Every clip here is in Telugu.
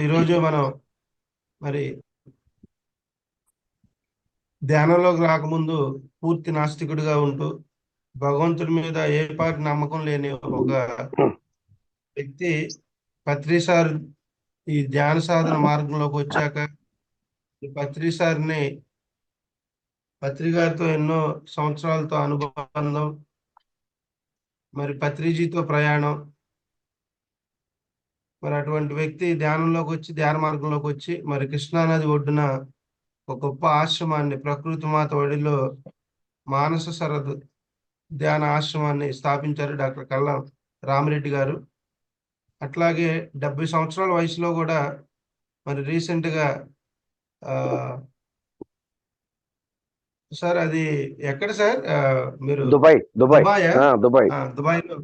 ఈరోజు మనం మరి ధ్యానంలోకి రాకముందు పూర్తి నాస్తికుడిగా ఉంటూ భగవంతుడి మీద ఏ పాటి నమ్మకం లేని ఒక వ్యక్తి పత్రిసార్ ఈ ధ్యాన సాధన మార్గంలోకి వచ్చాక ఈ పత్రిసార్ని పత్రిగారితో ఎన్నో సంవత్సరాలతో అనుబంధం, మరి పత్రిజీతో ప్రయాణం, మరి అటువంటి వ్యక్తి ధ్యానంలోకి వచ్చి ధ్యాన మార్గంలోకి వచ్చి మరి కృష్ణానది ఒడ్డున ఒక గొప్ప ఆశ్రమాన్ని ప్రకృతి మాత ఒడిలో మానస సరద్ ధ్యాన ఆశ్రమాన్ని స్థాపించారు డాక్టర్ కల్లం రామిరెడ్డి గారు. అట్లాగే 70 సంవత్సరాల వయసులో కూడా మరి రీసెంట్గా సార్ అది ఎక్కడ సార్ మీరు దుబాయ్లో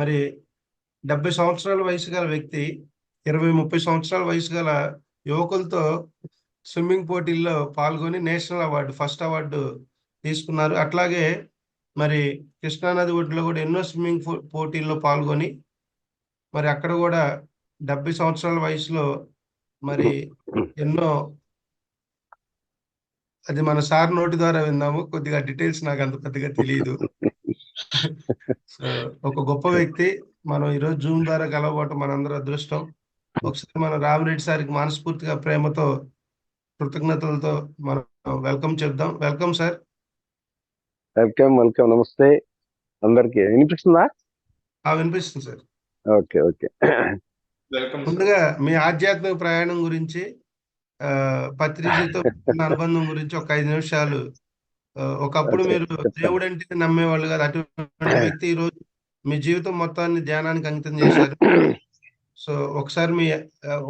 మరి 70 సంవత్సరాల వయసు గల వ్యక్తి 20-30 సంవత్సరాల వయసు గల యువకులతో స్విమ్మింగ్ పోటీల్లో పాల్గొని నేషనల్ అవార్డు ఫస్ట్ అవార్డు తీసుకున్నారు. అట్లాగే మరి కృష్ణానది ఒడ్డులో కూడా ఎన్నో స్విమ్మింగ్ పోటీల్లో పాల్గొని మరి అక్కడ కూడా 70 సంవత్సరాల వయసులో మరి ఎన్నో, అది మన సార్ నోటి ద్వారా విందాము, కొద్దిగా డీటెయిల్స్ నాకు అంత పెద్దగా తెలియదు. ఒక గొప్ప వ్యక్తి మనం ఈరోజు జూమ్ ద్వారా కలవబోవటం మనందరూ అదృష్టం. ఒకసారి మన రామిరెడ్డి సార్కి మనస్ఫూర్తిగా ప్రేమతో కృతజ్ఞతలతో మనం వెల్కమ్ చెప్దాం. Welcome sir. వెల్కమ్. నమస్తే అందరికి. వినిపిస్తుందా? వినిపిస్తుంది సార్. ఓకే. ముందుగా మీ ఆధ్యాత్మిక ప్రయాణం గురించి, పత్రిజీతో అనుబంధం గురించి ఒక 5 నిమిషాలు. ఒకప్పుడు మీరు దేవుడు అంటే నమ్మేవాళ్ళు కాదు, అటువంటి వ్యక్తి ఈరోజు మీ జీవితం మొత్తాన్ని ధ్యానానికి అంకితం చేశారు. సో ఒకసారి మీ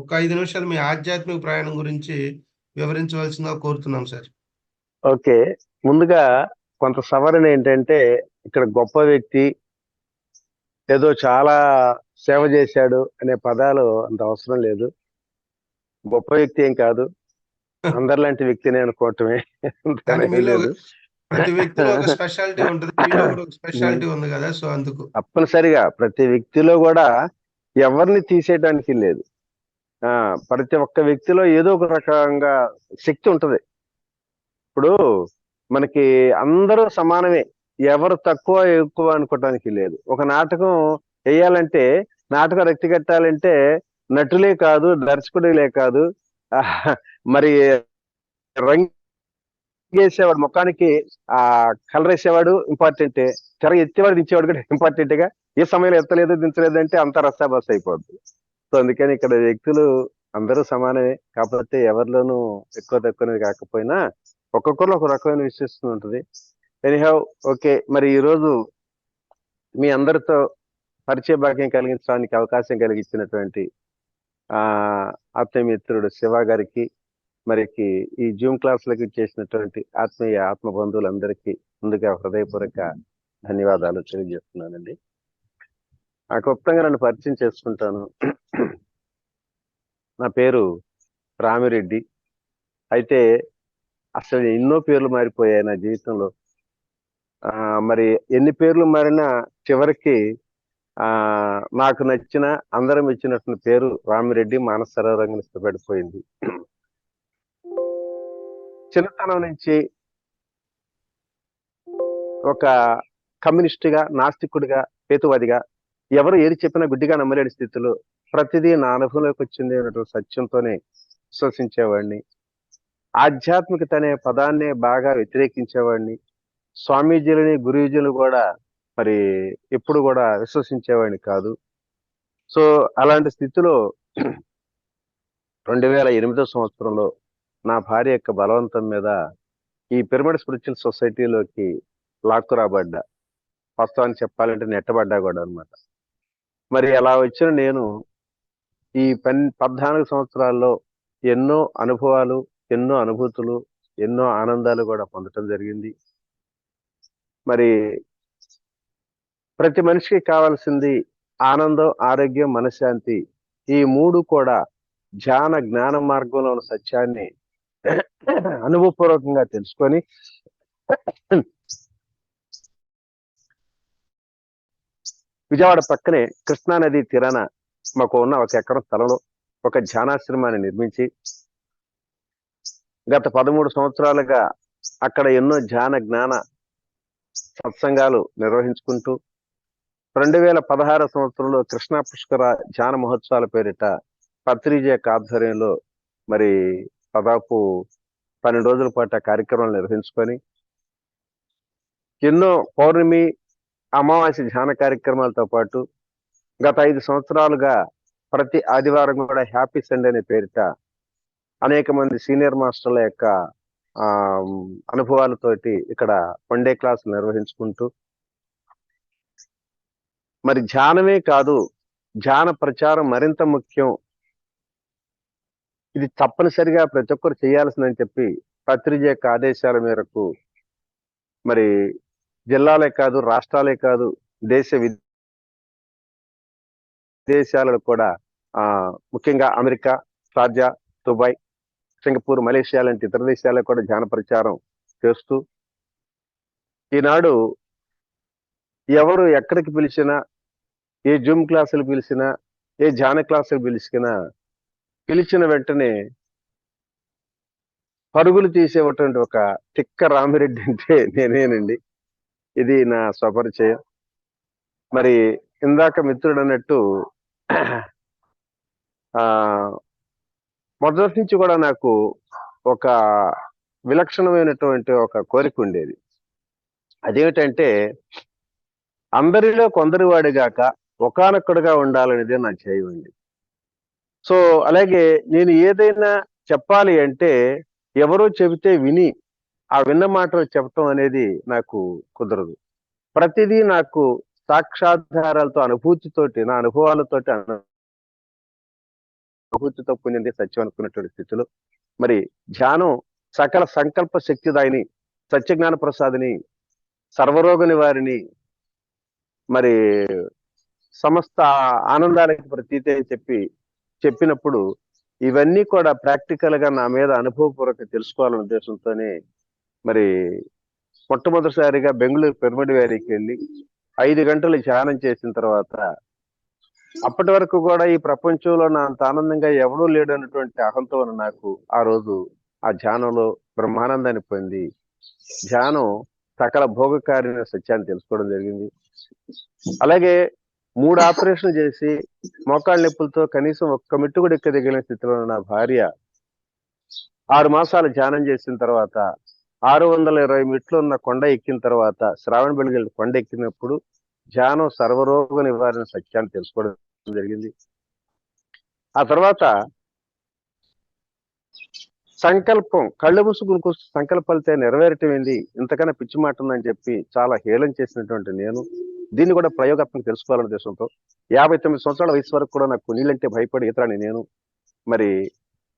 ఒక 5 నిమిషాలు మీ ఆధ్యాత్మిక ప్రయాణం గురించి వివరించవలసిందిగా కోరుతున్నాం సార్. ఓకే. ముందుగా కొంత సవరణ ఏంటంటే, ఇక్కడ గొప్ప వ్యక్తి ఏదో చాలా సేవ చేశాడు అనే పదాలు అంత అవసరం లేదు. గొప్ప వ్యక్తి ఏం కాదు, అందరిలాంటి వ్యక్తినే అనుకోవటమే. ప్రతి వ్యక్తిలో ఒక స్పెషాలిటీ ఉంటుంది, మీలో కూడా ఒక స్పెషాలిటీ ఉంది కదా, సో అందుకు తప్పనిసరిగా ప్రతి వ్యక్తిలో కూడా ఎవరిని తీసేయడానికి లేదు. ప్రతి ఒక్క వ్యక్తిలో ఏదో ఒక రకంగా శక్తి ఉంటది. ఇప్పుడు మనకి అందరూ సమానమే, ఎవరు తక్కువ ఎక్కువ అనుకోవటానికి లేదు. ఒక నాటకం వేయాలంటే, నాటకం రక్తి కట్టాలంటే నటులే కాదు, దర్శకుడిలే కాదు, మరి రంగు వేసేవాడు, ముఖానికి కలర్ వేసేవాడు ఇంపార్టెంటే, తెర ఎత్తేవాడు దించేవాడు కూడా ఇంపార్టెంట్గా. ఏ సమయంలో ఎత్తలేదు దించలేదు అంటే అంతా రస్తాబస్ అయిపోద్ది. సో అందుకని ఇక్కడ వ్యక్తులు అందరూ సమానమే, కాకపోతే ఎవరిలోనూ ఎక్కువ తక్కువ కాకపోయినా ఒక్కొక్కరు ఒక రకమైన విశ్లేషణ ఉంటుంది. Anyhow okay. మరి ఈరోజు మీ అందరితో పరిచయ భాగ్యం కలిగించడానికి అవకాశం కలిగించినటువంటి ఆత్మీయమిత్రుడు శివ గారికి, మరికి ఈ జూమ్ క్లాసులకి చేసినటువంటి ఆత్మ బంధువులందరికీ ముందుగా హృదయపూర్వక ధన్యవాదాలు తెలియజేస్తున్నానండి. క్లుప్తంగా నన్ను పరిచయం చేసుకుంటాను. నా పేరు రామిరెడ్డి. అయితే అసలు ఎన్నో పేర్లు మారిపోయాయి నా జీవితంలో. మరి ఎన్ని పేర్లు మారినా చివరికి నాకు నచ్చిన, అందరం ఇచ్చినటువంటి పేరు రామిరెడ్డి మానస సరోవరంగా ఇష్టపడిపోయింది. చిన్నతనం నుంచి ఒక కమ్యూనిస్టుగా, నాస్తికుడిగా, హేతువాదిగా, ఎవరు ఏది చెప్పినా గుడ్డిగా నమ్మలేని స్థితిలో ప్రతిదీ నా అనుభవంలోకి వచ్చింది అన్నటువంటి సత్యంతోనే విశ్వసించేవాడిని. ఆధ్యాత్మికత అనే పదాన్నే బాగా వ్యతిరేకించేవాడిని. స్వామీజీలని, గురూజీలు కూడా మరి ఎప్పుడు కూడా విశ్వసించేవాడిని కాదు. సో అలాంటి స్థితిలో 2008 సంవత్సరంలో నా భార్య యొక్క బలవంతం మీద ఈ పిరమిడ్ స్పిరిచువల్ సొసైటీలోకి లాక్కురాబడ్డా. వాస్తవాన్ని చెప్పాలంటే నెట్టబడ్డా కూడా అనమాట. మరి అలా వచ్చిన నేను ఈ 14 సంవత్సరాల్లో ఎన్నో అనుభవాలు, ఎన్నో అనుభూతులు, ఎన్నో ఆనందాలు కూడా పొందటం జరిగింది. మరి ప్రతి మనిషికి కావాల్సింది ఆనందం, ఆరోగ్యం, మనశ్శాంతి. ఈ 3 కూడా ధ్యాన జ్ఞాన మార్గంలో ఉన్న సత్యాన్ని అనుభవపూర్వకంగా తెలుసుకొని విజయవాడ పక్కనే కృష్ణానది తీరాన మాకు ఉన్న 1 ఎకరం స్థలంలో ఒక ధ్యానాశ్రమాన్ని నిర్మించి గత 13 సంవత్సరాలుగా అక్కడ ఎన్నో ధ్యాన జ్ఞాన సత్సంగాలు నిర్వహించుకుంటూ 2016 సంవత్సరంలో కృష్ణా పుష్కర ధ్యాన మహోత్సవాల పేరిట పత్రిజీ ఆధ్వర్యంలో మరి దాదాపు 12 రోజుల పాటు ఆ కార్యక్రమాలు నిర్వహించుకొని ఎన్నో పౌర్ణమి అమావాస్య ధ్యాన కార్యక్రమాలతో పాటు గత 5 సంవత్సరాలుగా ప్రతి ఆదివారం కూడా హ్యాపీ సండే అనే పేరిట అనేక మంది సీనియర్ మాస్టర్ల యొక్క ఆ అనుభవాలతోటి ఇక్కడ వన్ డే క్లాసులు నిర్వహించుకుంటూ మరి ధ్యానమే కాదు, ధ్యాన ప్రచారం మరింత ముఖ్యం, ఇది తప్పనిసరిగా ప్రతి ఒక్కరు చేయాల్సిందని చెప్పి పత్రిజీ యొక్క ఆదేశాల మేరకు మరి జిల్లాలే కాదు, రాష్ట్రాలే కాదు, దేశ విదేశాలలో కూడా ముఖ్యంగా America, Sharjah, Dubai, Singapore, Malaysia లాంటి ఇతర దేశాలకు కూడా ధ్యాన ప్రచారం చేస్తూ ఈనాడు ఎవరు ఎక్కడికి పిలిచినా, ఏ జూమ్ క్లాసులు పిలిచినా, ఏ ధ్యాన క్లాసులు పిలిచిన వెంటనే పరుగులు తీసేటువంటి ఒక తిక్క రామిరెడ్డి అంటే నేనేనండి. ఇది నా స్వపరిచయం. మరి ఇందాక మిత్రుడు అన్నట్టు మొదటి నుంచి కూడా నాకు ఒక విలక్షణమైనటువంటి ఒక కోరిక ఉండేది. అదేమిటంటే అందరిలో కొందరి వాడిగాక ఒకానొక్కడుగా ఉండాలనేది నా ధ్యేయం అండి. సో అలాగే నేను ఏదైనా చెప్పాలి అంటే ఎవరో చెబితే విని ఆ విన్న మాటలు చెప్పటం అనేది నాకు కుదరదు. ప్రతిదీ నాకు సాక్షాధారాలతో, అనుభూతితోటి, నా అనుభవాలతోటి అనుభూతితో పొందింది సత్యం అనుకున్నటువంటి స్థితిలో మరి ధ్యానం సకల సంకల్ప శక్తిదాయిని, సత్యజ్ఞాన ప్రసాదిని, సర్వరోగ నివారిని, మరి సమస్త ఆనందానికి ప్రతీతి అని చెప్పినప్పుడు ఇవన్నీ కూడా ప్రాక్టికల్ గా నా మీద అనుభవపూర్వక తెలుసుకోవాలనే ఉద్దేశంతోనే మరి మొట్టమొదటిసారిగా బెంగళూరు పిరమిడ్ వ్యాలీకి వెళ్ళి 5 గంటలు ధ్యానం చేసిన తర్వాత అప్పటి వరకు కూడా ఈ ప్రపంచంలో నా అంత ఆనందంగా ఎవడూ లేడు అన్నటువంటి అహంతో నాకు ఆ రోజు ఆ ధ్యానంలో బ్రహ్మానందాన్ని పొంది ధ్యానం సకల భోగకార్య సత్యాన్ని తెలుసుకోవడం జరిగింది. అలాగే 3 ఆపరేషన్లు చేసి మోకాళ్ళ నొప్పులతో కనీసం ఒక్క మెట్టు కూడా ఎక్కదగిన స్థితిలో నా భార్య 6 మాసాలు ధ్యానం చేసిన తర్వాత 620 మెట్లు ఉన్న కొండ ఎక్కిన తర్వాత శ్రావణ బెళగల్ కొండ ఎక్కినప్పుడు ధ్యానం సర్వరోగ నివారణ సత్యాన్ని తెలుసుకోవడం జరిగింది. ఆ తర్వాత సంకల్పం కళ్ళు మూసుకుని సంకల్పాలతో నెరవేరటం ఏంది, ఇంతకన్నా పిచ్చి మాట ఉందని చెప్పి చాలా హేళన చేసినటువంటి నేను దీన్ని కూడా ప్రయోగాత్మక తెలుసుకోవాలనే ఉద్దేశంతో 59 సంవత్సరాల వయసు వరకు కూడా నాకు నీళ్ళంటే భయపడి ఈతరాని నేను మరి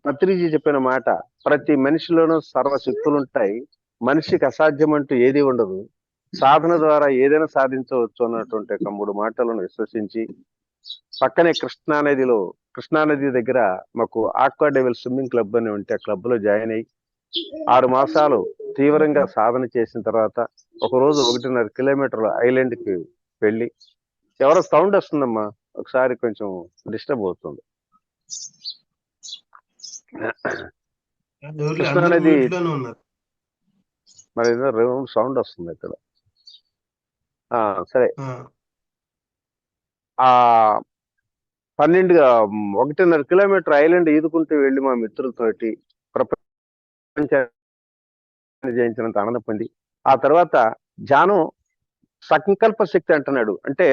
పత్రిజీ చెప్పిన మాట, ప్రతి మనిషిలోనూ సర్వశక్తులుంటాయి, మనిషికి అసాధ్యం అంటూ ఏది ఉండదు, సాధన ద్వారా ఏదైనా సాధించవచ్చు అన్నటువంటి ఒక 3 మాటలను విశ్వసించి పక్కనే కృష్ణానది దగ్గర మాకు ఆక్వా డెవిల్ స్విమ్మింగ్ క్లబ్ అని ఉంటే ఆ క్లబ్ లో జాయిన్ అయ్యి 6 మాసాలు తీవ్రంగా సాధన చేసిన తర్వాత ఒకరోజు 1.5 కిలోమీటర్ల ఐలాండ్ కి వెళ్ళి ఎవరో సౌండ్ వస్తుందమ్మా, ఒకసారి కొంచెం డిస్టర్బ్ అవుతుంది. కృష్ణానది మరి ఏదో సౌండ్ వస్తుంది ఇక్కడ. సరే, ఆ 1.5 కిలోమీటర్ ఐలాండ్ ఈదుకుంటూ వెళ్ళి మా మిత్రులతోటి ప్రపంచాన్ని జయించినంత ఆనందం పొంది ఆ తర్వాత ధ్యానం సంకల్ప శక్తి అంటున్నాడు, అంటే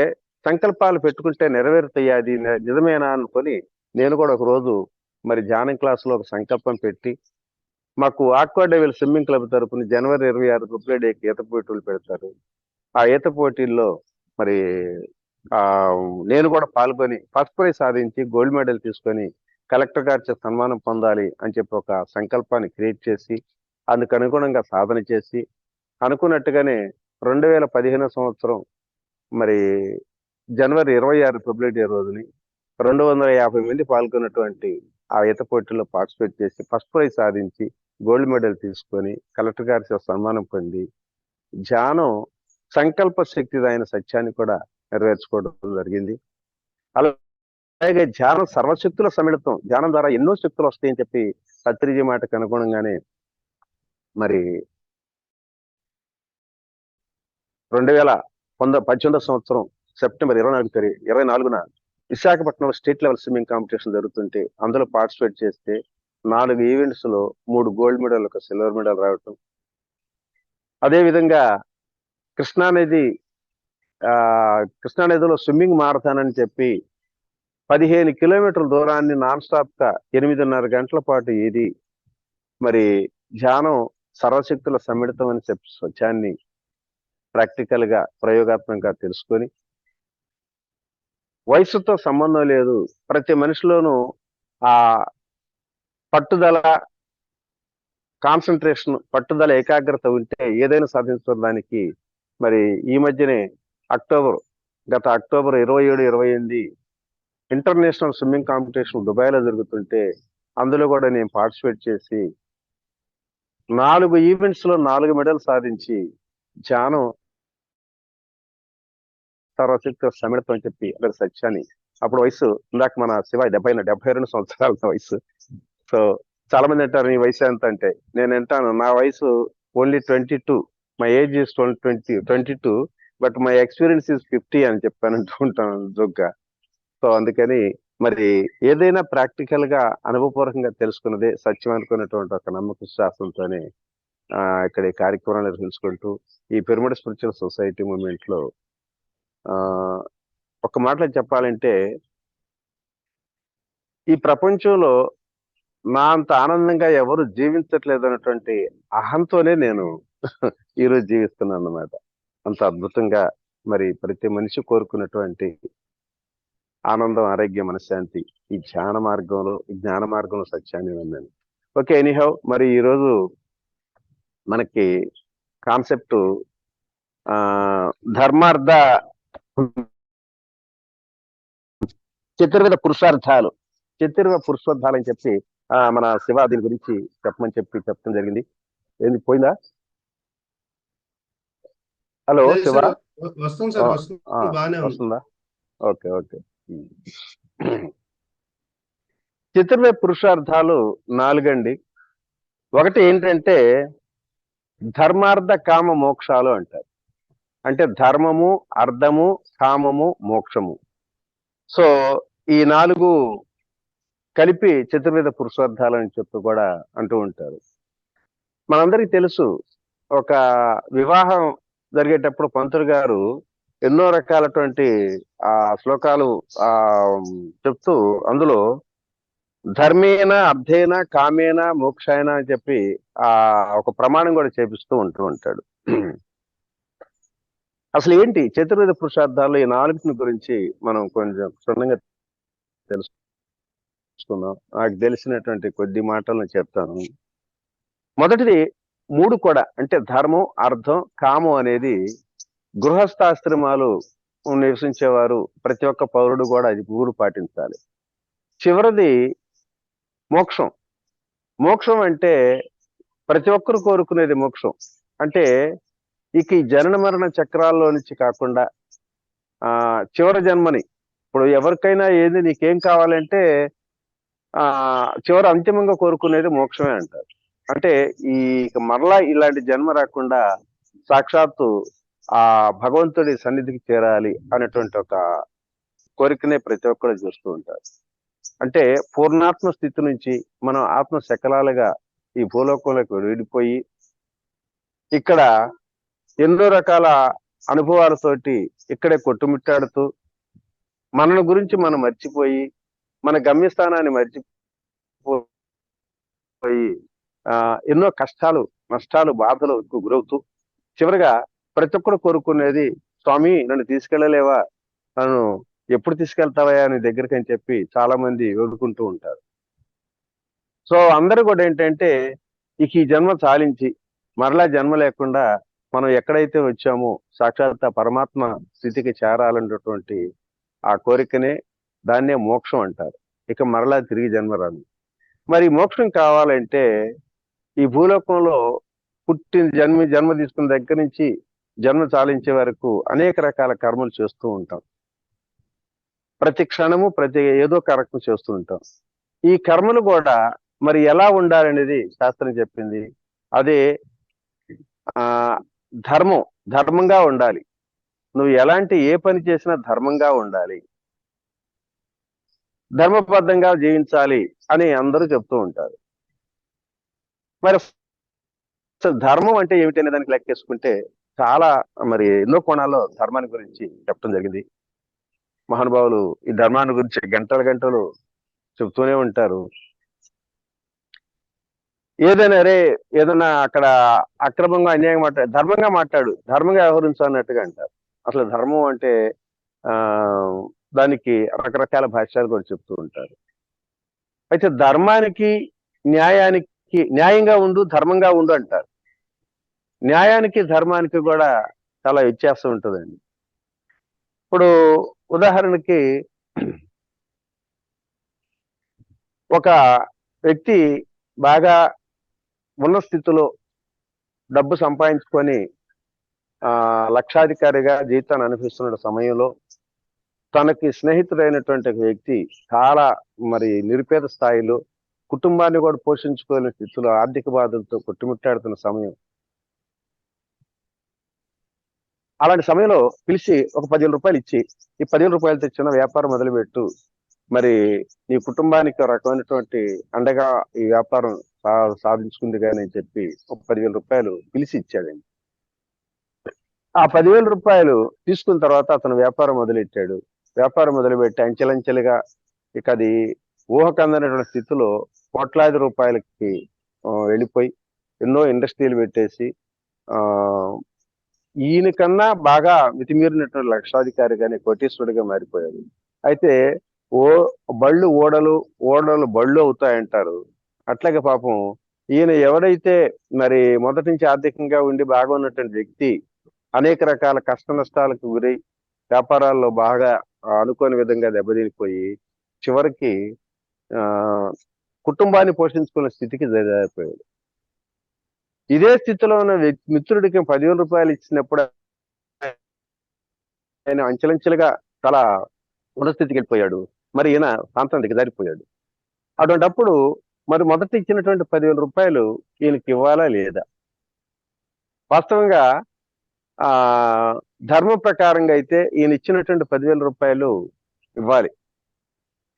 సంకల్పాలు పెట్టుకుంటే నెరవేరుతాయి, అది నిజమేనా అనుకొని నేను కూడా ఒక రోజు మరి ధ్యానం క్లాసులో ఒక సంకల్పం పెట్టి మాకు ఆక్వా డెవిల్ స్విమ్మింగ్ క్లబ్ తరపున జనవరి 26 రిప్లై డేకి ఈత పోటీలు పెడతారు. ఆ ఈత పోటీల్లో మరి నేను కూడా పాల్గొని ఫస్ట్ ప్రైజ్ సాధించి గోల్డ్ మెడల్ తీసుకొని కలెక్టర్ గారి సన్మానం పొందాలి అని చెప్పి ఒక సంకల్పాన్ని క్రియేట్ చేసి అందుకు అనుగుణంగా సాధన చేసి అనుకున్నట్టుగానే 2015 సంవత్సరం మరి జనవరి 26 రిపబ్లిక్ డే రోజుని 250 మంది పాల్గొన్నటువంటి ఆ ఈత పోటీల్లో పార్టిసిపేట్ చేసి ఫస్ట్ ప్రైజ్ సాధించి గోల్డ్ మెడల్ తీసుకొని కలెక్టర్ గారి సన్మానం పొంది ధ్యానం సంకల్ప శక్తి అయిన సత్యాన్ని కూడా నెరవేర్చుకోవడం జరిగింది. అలా అలాగే ధ్యానం సర్వశక్తుల సమిళితం. ధ్యానం ద్వారా ఎన్నో శక్తులు వస్తాయని చెప్పి పత్రిజీ మాటకు అనుగుణంగానే మరి 2018 సంవత్సరం సెప్టెంబర్ 24న విశాఖపట్నంలో స్టేట్ లెవెల్ స్విమ్మింగ్ కాంపిటీషన్ జరుగుతుంటే అందులో పార్టిసిపేట్ చేస్తే 4 ఈవెంట్స్ లో 3 గోల్డ్ మెడల్, 1 సిల్వర్ మెడల్ రావటం. అదేవిధంగా కృష్ణానది కృష్ణానదిలో స్విమ్మింగ్ మారథాన్ అని చెప్పి 15 కిలోమీటర్ల దూరాన్ని నాన్ స్టాప్ గా 8.5 గంటల పాటు ఈది మరి ధ్యానం సర్వశక్తుల సమ్మిళితం అని చెప్పి సత్యాన్ని ప్రాక్టికల్ గా ప్రయోగాత్మకంగా తెలుసుకొని వయసుతో సంబంధం లేదు, ప్రతి మనిషిలోనూ ఆ పట్టుదల, కాన్సన్ట్రేషన్, పట్టుదల, ఏకాగ్రత ఉంటే ఏదైనా సాధించడానికి మరి ఈ మధ్యనే గత అక్టోబర్ 27-28 ఇంటర్నేషనల్ స్విమ్మింగ్ కాంపిటీషన్ దుబాయ్లో జరుగుతుంటే అందులో కూడా నేను పార్టిసిపేట్ చేసి 4 ఈవెంట్స్ లో 4 మెడల్ సాధించి ధ్యానం సర్వశక్తి సమిళితం అని చెప్పి అక్కడ సత్యాన్ని, అప్పుడు వయసు ఇందాక మన శివ 72 సంవత్సరాల వయసు. సో చాలా మంది అంటారు నీ వయసు ఎంత అంటే, నేను అంటాను నా వయసు only 22, my age is 22, but my experience is 50 అని చెప్పాను అంటూ ఉంటాను జోగ్గా. సో అందుకని మరి ఏదైనా ప్రాక్టికల్ గా అనుభవపూర్వకంగా తెలుసుకున్నదే సత్యం అనుకున్నటువంటి ఒక నమ్మక విశ్వాసంతోనే ఇక్కడ ఈ కార్యక్రమాలు నిర్వహించుకుంటూ ఈ పిరమిడ్ స్పిరిచువల్ సొసైటీ మూవ్మెంట్ లో ఒక మాటలో చెప్పాలంటే ఈ ప్రపంచంలో నా అంత ఆనందంగా ఎవరు జీవించట్లేదు అన్నటువంటి అహంతోనే నేను ఈరోజు జీవిస్తున్నాను అన్నమాట. అంత అద్భుతంగా మరి ప్రతి మనిషి కోరుకున్నటువంటి ఆనందం, ఆరోగ్యం, మనశ్శాంతి ఈ జ్ఞాన మార్గంలో సత్యాన్ని ఉందని. ఓకే, ఎనీహౌ మరి ఈరోజు మనకి కాన్సెప్ట్ ధర్మార్థ చతుర్విధ పురుషార్థాలు అని చెప్పి మన శివ దీని గురించి చెప్పమని చెప్పడం జరిగింది. ఏంది పోయిందా? హలో శివ, వస్తుందా? ఓకే. చతుర్విధ పురుషార్థాలు 4 అండి. ఒకటి ఏంటంటే ధర్మార్థ కామ మోక్షాలు అంటారు. అంటే ధర్మము, అర్థము, కామము, మోక్షము. సో ఈ 4 కలిపి చతుర్విధ పురుషార్థాలు అని చెప్పి కూడా అంటూ ఉంటారు. మనందరికీ తెలుసు, ఒక వివాహం జరిగేటప్పుడు పంతులు గారు ఎన్నో రకాలటువంటి శ్లోకాలు చెప్తూ అందులో ధర్మేన, అర్థేన, కామేన, మోక్షాయన అని చెప్పి ఒక ప్రమాణం కూడా చేపిస్తూ ఉంటాడు. అసలు ఏంటి చతుర్విధ పురుషార్థాలు? ఈ 4 గురించి మనం కొంచెం క్షుణ్ణంగా తెలుసుకుందాం. నాకు తెలిసినటువంటి కొద్ది మాటలను చెప్తాను. మొదటిది 3 కూడా, అంటే ధర్మం, అర్థం, కామం అనేది గృహస్థాశ్రమాలు నివసించేవారు ప్రతి ఒక్క పౌరుడు కూడా అది 3 పాటించాలి. చివరిది మోక్షం. మోక్షం అంటే ప్రతి ఒక్కరు కోరుకునేది మోక్షం. అంటే ఇక ఈ జనన మరణ చక్రాల్లో నుంచి కాకుండా చివరి జన్మని, ఇప్పుడు ఎవరికైనా ఏది నీకేం కావాలంటే చివరి అంతిమంగా కోరుకునేది మోక్షమే అంటారు. అంటే ఈ మరలా ఇలాంటి జన్మ రాకుండా సాక్షాత్తు ఆ భగవంతుడి సన్నిధికి చేరాలి అనేటువంటి ఒక కోరికనే ప్రతి ఒక్కరు చూస్తూ ఉంటారు. అంటే పూర్ణాత్మ స్థితి నుంచి మనం ఆత్మ శకలాలుగా ఈ భూలోకంలోకి విడిపోయి ఇక్కడ ఎన్నో రకాల అనుభవాలతోటి ఇక్కడే కొట్టుమిట్టాడుతూ మనను గురించి మనం మర్చిపోయి మన గమ్యస్థానాన్ని మర్చిపోయి ఎన్నో కష్టాలు, నష్టాలు, బాధలకు గురవుతూ చివరిగా ప్రతి ఒక్కరు కోరుకునేది, స్వామి నన్ను తీసుకెళ్ళలేవా, నన్ను ఎప్పుడు తీసుకెళ్తావా నీ దగ్గరికి అని చెప్పి చాలా మంది వేడుకుంటూ ఉంటారు. సో అందరూ కూడా ఏంటంటే ఇక ఈ జన్మ చాలించి మరలా జన్మ లేకుండా మనం ఎక్కడైతే వచ్చామో సాక్షాత్ పరమాత్మ స్థితికి చేరాలన్నటువంటి ఆ కోరికనే, దాన్నే మోక్షం అంటారు. ఇక మరలా తిరిగి జన్మ రాదు. మరి మోక్షం కావాలంటే ఈ భూలోకంలో జన్మ తీసుకున్న దగ్గర నుంచి జన్మ చాలించే వరకు అనేక రకాల కర్మలు చేస్తూ ఉంటాం. ప్రతి క్షణము ఏదో కర్మ చేస్తూ ఉంటాం. ఈ కర్మలు కూడా మరి ఎలా ఉండాలనేది శాస్త్రం చెప్పింది. అదే ఆ ధర్మంగా ఉండాలి. నువ్వు ఏ పని చేసినా ధర్మంగా ఉండాలి, ధర్మబద్ధంగా జీవించాలి అని అందరూ చెప్తూ ఉంటారు. మరి అసలు ధర్మం అంటే ఏమిటి అనే దానికి లెక్కేసుకుంటే చాలా మరి ఎన్నో కోణాల్లో ధర్మాన్ని గురించి చెప్పడం జరిగింది. మహానుభావులు ఈ ధర్మాన్ని గురించి గంటలు చెప్తూనే ఉంటారు. ఏదైనా అక్కడ అక్రమంగా అన్యాయంగా ధర్మంగా వ్యవహరించు అన్నట్టుగా అంటారు. అసలు ధర్మం అంటే దానికి రకరకాల భాష్యాలు కూడా చెప్తూ ఉంటారు. అయితే ధర్మానికి న్యాయంగా ఉండు, ధర్మంగా ఉండు అంటారు. న్యాయానికి ధర్మానికి కూడా చాలా వ్యత్యాసం ఉంటుందండి. ఇప్పుడు ఉదాహరణకి ఒక వ్యక్తి బాగా ఉన్న స్థితిలో డబ్బు సంపాదించుకొని లక్షాధికారిగా జీవితాన్ని అనుభవిస్తున్న సమయంలో తనకి స్నేహితుడైనటువంటి వ్యక్తి చాలా మరి నిరుపేద స్థాయిలో కుటుంబాన్ని కూడా పోషించుకోలేని స్థితిలో ఆర్థిక బాధలతో కొట్టుమిట్టాడుతున్న సమయం. అలాంటి సమయంలో పిలిచి ఒక 10,000 రూపాయలు ఇచ్చి, ఈ 10,000 రూపాయలతో చిన్న వ్యాపారం మొదలుపెట్టు, మరి నీ కుటుంబానికి ఒక రకమైనటువంటి అండగా ఈ వ్యాపారం సాధించుకుంది కానీ అని చెప్పి ఒక 10,000 రూపాయలు పిలిచి ఇచ్చాడండి. ఆ 10,000 రూపాయలు తీసుకున్న తర్వాత అతను వ్యాపారం మొదలెట్టాడు. వ్యాపారం మొదలుపెట్టి అంచెలంచెలుగా ఇక అది ఊహకందనటువంటి స్థితిలో కోట్లాది రూపాయలకి వెళ్ళిపోయి ఎన్నో ఇండస్ట్రీలు పెట్టేసి ఈయన కన్నా బాగా మితిమీరినటువంటి లక్షాధికారిగానే కోటీశ్వరుడిగా మారిపోయాడు. అయితే ఓడలు బళ్ళు అవుతాయంటారు. అట్లాగే పాపం ఈయన ఎవరైతే మరి మొదటి నుంచి ఆర్థికంగా ఉండి బాగా ఉన్నటువంటి వ్యక్తి అనేక రకాల కష్ట నష్టాలకు గురై వ్యాపారాల్లో బాగా అనుకోని విధంగా దెబ్బతినిపోయి చివరికి కుటుంబాన్ని పోషించుకునే స్థితికి జరిగిపోయాడు. ఇదే స్థితిలో ఉన్న మిత్రుడికి 10,000 రూపాయలు ఇచ్చినప్పుడు ఆయన అంచెలంచెలుగా చాలా ఉన్నస్థితికి వెళ్ళిపోయాడు. మరి ఈయన ప్రాంతం దిగజారిపోయాడు. అటువంటిప్పుడు మరి మొదట ఇచ్చినటువంటి 10,000 రూపాయలు ఈయనకి ఇవ్వాలా లేదా? వాస్తవంగా ధర్మ ప్రకారంగా అయితే ఈయన ఇచ్చినటువంటి 10,000 రూపాయలు ఇవ్వాలి.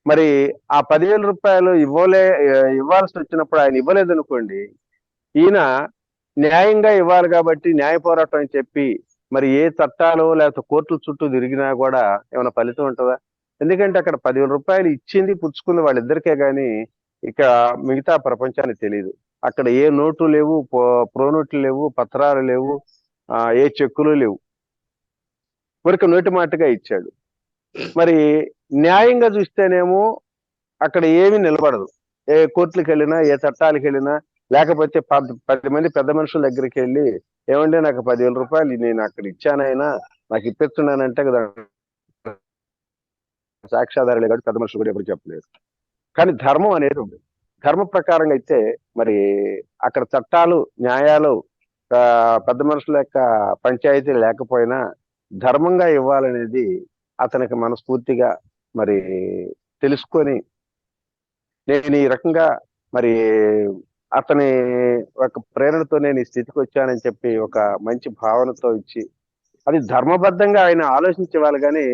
మరి ఆ 10,000 రూపాయలు ఇవ్వాల్సి వచ్చినప్పుడు ఆయన ఇవ్వలేదనుకోండి, ఈయన న్యాయంగా ఇవ్వాలి కాబట్టి న్యాయ పోరాటం అని చెప్పి మరి ఏ చట్టాలు లేకపోతే కోర్టుల చుట్టూ తిరిగినా కూడా ఏమైనా ఫలితం ఉంటుందా? ఎందుకంటే అక్కడ 10,000 రూపాయలు ఇచ్చింది పుచ్చుకుంది వాళ్ళిద్దరికే గాని ఇక మిగతా ప్రపంచానికి తెలియదు. అక్కడ ఏ నోటు లేవు, ప్రోనోట్లు లేవు, పత్రాలు లేవు, ఏ చెక్కులు లేవు. ఊరిక నోటి మాటగా ఇచ్చాడు. మరి న్యాయంగా చూస్తేనేమో అక్కడ ఏమీ నిలబడదు. ఏ కోర్టులకు వెళ్ళినా, ఏ చట్టాలకు వెళ్ళినా, లేకపోతే 10 మంది పెద్ద మనుషుల దగ్గరికి వెళ్ళి ఏమంటే నాకు 10,000 రూపాయలు నేను అక్కడ ఇచ్చానైనా నాకు ఇప్పిస్తున్నానంటే కదా సాక్ష్యాధారాలే కాబట్టి పెద్ద మనుషులు కూడా ఎప్పుడు చెప్పలేదు. కానీ ధర్మం అనేది ఉంది. ధర్మ ప్రకారంగా అయితే మరి అక్కడ చట్టాలు, న్యాయాలు, పెద్ద మనుషుల యొక్క పంచాయతీ లేకపోయినా ధర్మంగా ఇవ్వాలనేది అతనికి మనస్ఫూర్తిగా మరి తెలుసుకొని నేను ఈ రకంగా మరి అతని ఒక ప్రేరణతో నేను ఈ స్థితికి వచ్చానని చెప్పి ఒక మంచి భావనతో ఇచ్చి అది ధర్మబద్ధంగా ఆయన ఆలోచించేవాళ్ళు కానీ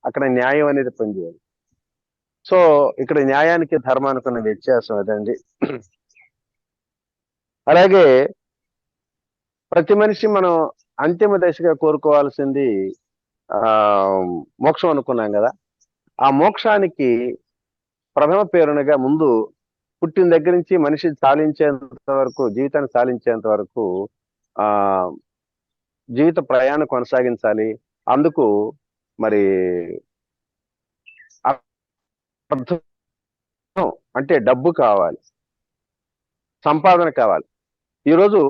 అక్కడ న్యాయం అనేది పనిచేయాలి. సో ఇక్కడ న్యాయానికి ధర్మానికి ఉన్న వ్యత్యాసం అదండి. అలాగే ప్రతి మనిషి మనం అంతిమ దశగా కోరుకోవాల్సింది మోక్షం అనుకున్నాం కదా. ఆ మోక్షానికి ప్రథమ పేరునగా ముందు పుట్టిన దగ్గర నుంచి మనిషి సాధించేంత వరకు, జీవితాన్ని సాధించేంత వరకు జీవిత ప్రయాణం కొనసాగించాలి. అందుకు మరి అంటే డబ్బు కావాలి, సంపాదన కావాలి. ఈరోజు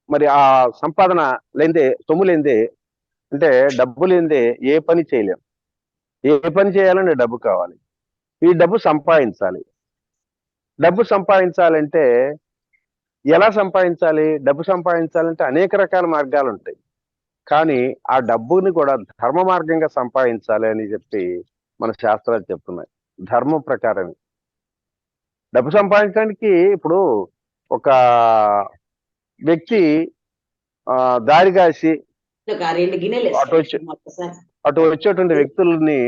మరి ఆ సంపాదన లేదే, సొమ్ము లేదే, అంటే డబ్బు లేదే ఏ పని చేయలేం. ఏ పని చేయాలంటే డబ్బు కావాలి. ఈ డబ్బు సంపాదించాలి. డబ్బు సంపాదించాలంటే ఎలా సంపాదించాలి? డబ్బు సంపాదించాలంటే అనేక రకాల మార్గాలు ఉంటాయి. కానీ ఆ డబ్బుని కూడా ధర్మ మార్గంగా సంపాదించాలి అని చెప్పి మన శాస్త్రాలు చెప్తున్నాయి. ధర్మం ప్రకారమే. డబ్బు సంపాదించడానికి ఇప్పుడు ఒక వ్యక్తి దారి కాసి అటు వచ్చేటువంటి వ్యక్తుల్ని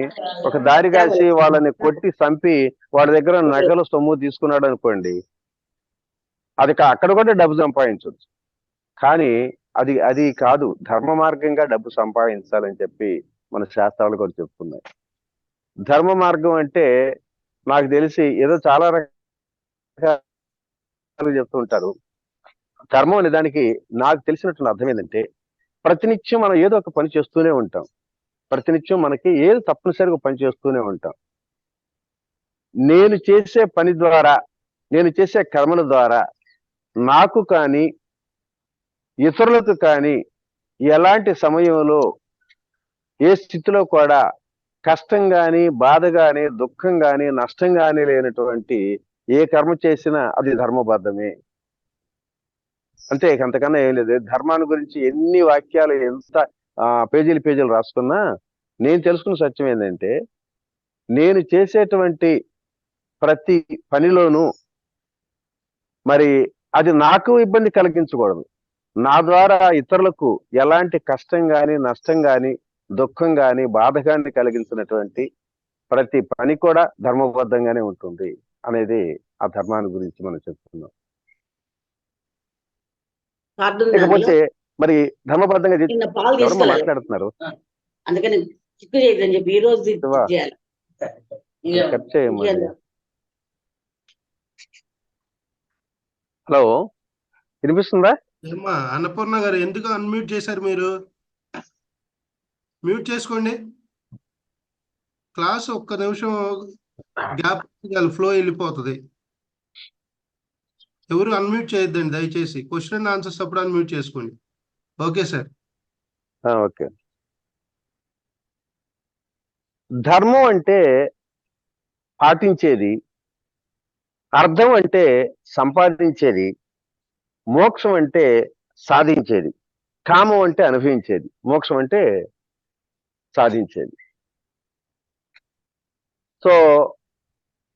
ఒక దారి కాసి వాళ్ళని కొట్టి చంపి వాళ్ళ దగ్గర నగలు సొమ్ము తీసుకున్నాడు అనుకోండి, అది అక్కడ కూడా డబ్బు సంపాదించవచ్చు. కానీ అది అది కాదు, ధర్మ మార్గంగా డబ్బు సంపాదించాలని చెప్పి మన శాస్త్రాలు కూడా చెప్తున్నాయి. ధర్మ మార్గం అంటే నాకు తెలిసి ఏదో చాలా రకాలు చెప్తుంటారు. ధర్మం అనే దానికి నాకు తెలిసినటువంటి అర్థం ఏంటంటే, ప్రతినిత్యం మనం ఏదో ఒక పని చేస్తూనే ఉంటాం. ప్రతినిత్యం మనకి ఏదో తప్పనిసరిగా పని చేస్తూనే ఉంటాం. నేను చేసే పని ద్వారా, నేను చేసే కర్మల ద్వారా నాకు కానీ ఇతరులకు కానీ ఎలాంటి సమయంలో ఏ స్థితిలో కూడా కష్టం గాని, బాధ గాని, దుఃఖం గాని, నష్టం గాని లేనటువంటి ఏ కర్మ చేసినా అది ధర్మబద్ధమే. అంతే, అంతకన్నా ఏం లేదు. ధర్మాన్ని గురించి ఎన్ని వాక్యాలు, ఎంత పేజీలు రాసుకున్నా నేను తెలుసుకున్న సత్యం ఏంటంటే, నేను చేసేటువంటి ప్రతి పనిలోనూ మరి అది నాకు ఇబ్బంది కలిగించకూడదు. నా ద్వారా ఇతరులకు ఎలాంటి కష్టం గాని, నష్టం గాని, దుఃఖం గాని, బాధ గాని కలిగించినటువంటి ప్రతి పని కూడా ధర్మబద్ధంగానే ఉంటుంది అనేది ఆ ధర్మాన్ని గురించి మనం చెప్తున్నాం. లేకపోతే మరి ధర్మబద్ధంగా ఎవరమ్మా మాట్లాడుతున్నారు? అందుకని చిక్కు చేయదని చెప్పి ఈ రోజు కట్ చేయమ్మా. హలో, వినిపిస్తుందా? అన్నపూర్ణ గారు, ఎందుకు అన్మ్యూట్ చేశారు మీరు? మ్యూట్ చేసుకోండి. క్లాస్ ఒక్క నిమిషం గ్యాప్ ఫ్లో వెళ్ళిపోతుంది. ఎవరు అన్మ్యూట్ చేయొద్దండి దయచేసి. క్వశ్చన్ అండ్ ఆన్సర్స్ అప్పుడు అన్మ్యూట్ చేసుకోండి. Okay sir. ఓకే. ధర్మం అంటే పాటించేది, అర్థం అంటే సంపాదించేది, మోక్షం అంటే సాధించేది, కామం అంటే అనుభవించేది, మోక్షం అంటే సాధించేది. సో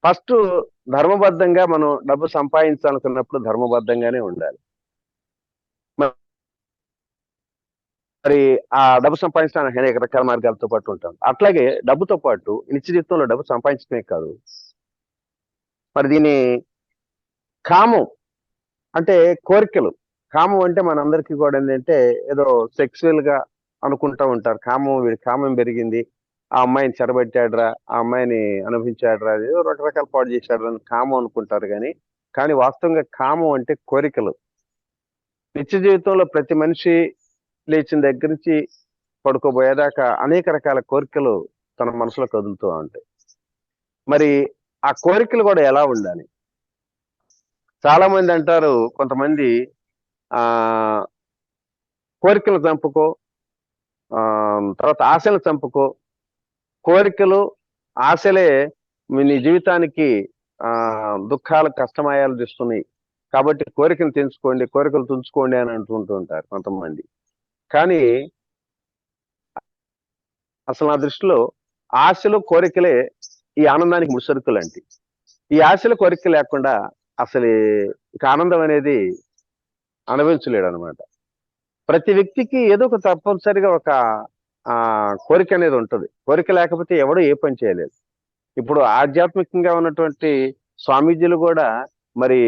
ఫస్ట్ ధర్మబద్ధంగా మనం డబ్బు సంపాదించాలనుకున్నప్పుడు ధర్మబద్ధంగానే ఉండాలి. మరి ఆ డబ్బు సంపాదించడానికి అనేక రకాల మార్గాలతో పాటు ఉంటాం. అట్లాగే డబ్బుతో పాటు నిత్య జీవితంలో డబ్బు సంపాదించడమే కాదు, మరి దీని కామం అంటే కోరికలు. కామం అంటే మనందరికీ కూడా ఏంటంటే ఏదో సెక్సువల్ గా అనుకుంటా ఉంటారు. వీడి కామం పెరిగింది, ఆ అమ్మాయిని చెరబట్టాడురా, ఆ అమ్మాయిని అనుభవించాడురా, ఏదో రకరకాల పాటు చేశాడు అని కామం అనుకుంటారు. కానీ వాస్తవంగా కామం అంటే కోరికలు. నిత్య జీవితంలో ప్రతి మనిషి లేచిన దగ్గర నుంచి పడుకోబోయేదాకా అనేక రకాల కోరికలు తన మనసులో కదులుతూ ఉంటాయి. మరి ఆ కోరికలు కూడా ఎలా ఉండాలి? చాలా మంది అంటారు, కొంతమంది కోరికలు చంపుకో, తర్వాత ఆశలు చంపుకో, కోరికలు ఆశలే నీ జీవితానికి దుఃఖాలు కష్టమయాలు తెస్తున్నాయి, కాబట్టి కోరికలు తెంచుకోండి, కోరికలు తుంచుకోండి అని అంటుంటూ ఉంటారు కొంతమంది. కానీ అసలు నా దృష్టిలో ఆశలు కోరికలే ఈ ఆనందానికి ముసరుకులు అంటే. ఈ ఆశలు కోరిక లేకుండా అసలు ఆనందం అనేది అనుభవించలేడు అనమాట. ప్రతి వ్యక్తికి ఏదో ఒక తప్పనిసరిగా ఒక కోరిక అనేది ఉంటుంది. కోరిక లేకపోతే ఎవడో ఏ పని చేయలేదు. ఇప్పుడు ఆధ్యాత్మికంగా ఉన్నటువంటి స్వామీజీలు కూడా మరి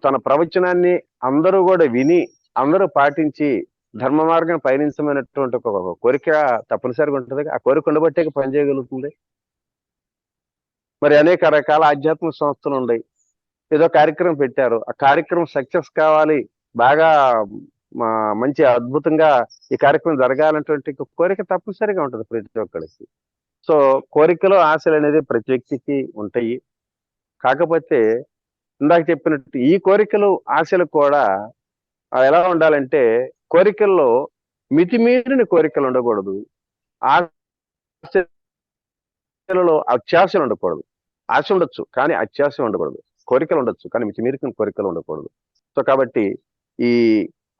తన ప్రవచనాన్ని అందరూ కూడా విని, అందరూ పాటించి ధర్మ మార్గం పయనించమైనటువంటి ఒక కోరిక తప్పనిసరిగా ఉంటుంది. ఆ కోరిక ఉండబట్టే పని చేయగలుగుతుంది. మరి అనేక రకాల ఆధ్యాత్మిక సంస్థలు ఉన్నాయి, ఏదో కార్యక్రమం పెట్టారు, ఆ కార్యక్రమం సక్సెస్ కావాలి, బాగా మంచి అద్భుతంగా ఈ కార్యక్రమం జరగాలన్నటువంటి కోరిక తప్పనిసరిగా ఉంటుంది ప్రతి ఒక్కరికి. సో కోరికలు ఆశలు అనేది ప్రతి వ్యక్తికి ఉంటాయి. కాకపోతే ఇందాక చెప్పినట్టు ఈ కోరికలు ఆశలు కూడా ఎలా ఉండాలంటే, కోరికల్లో మితిమీరిన కోరికలు ఉండకూడదు, ఆశలలో అత్యాశలు ఉండకూడదు. ఆశ ఉండొచ్చు కానీ అత్యాశ ఉండకూడదు, కోరికలు ఉండొచ్చు కానీ మితిమీరిన కోరికలు ఉండకూడదు. సో కాబట్టి ఈ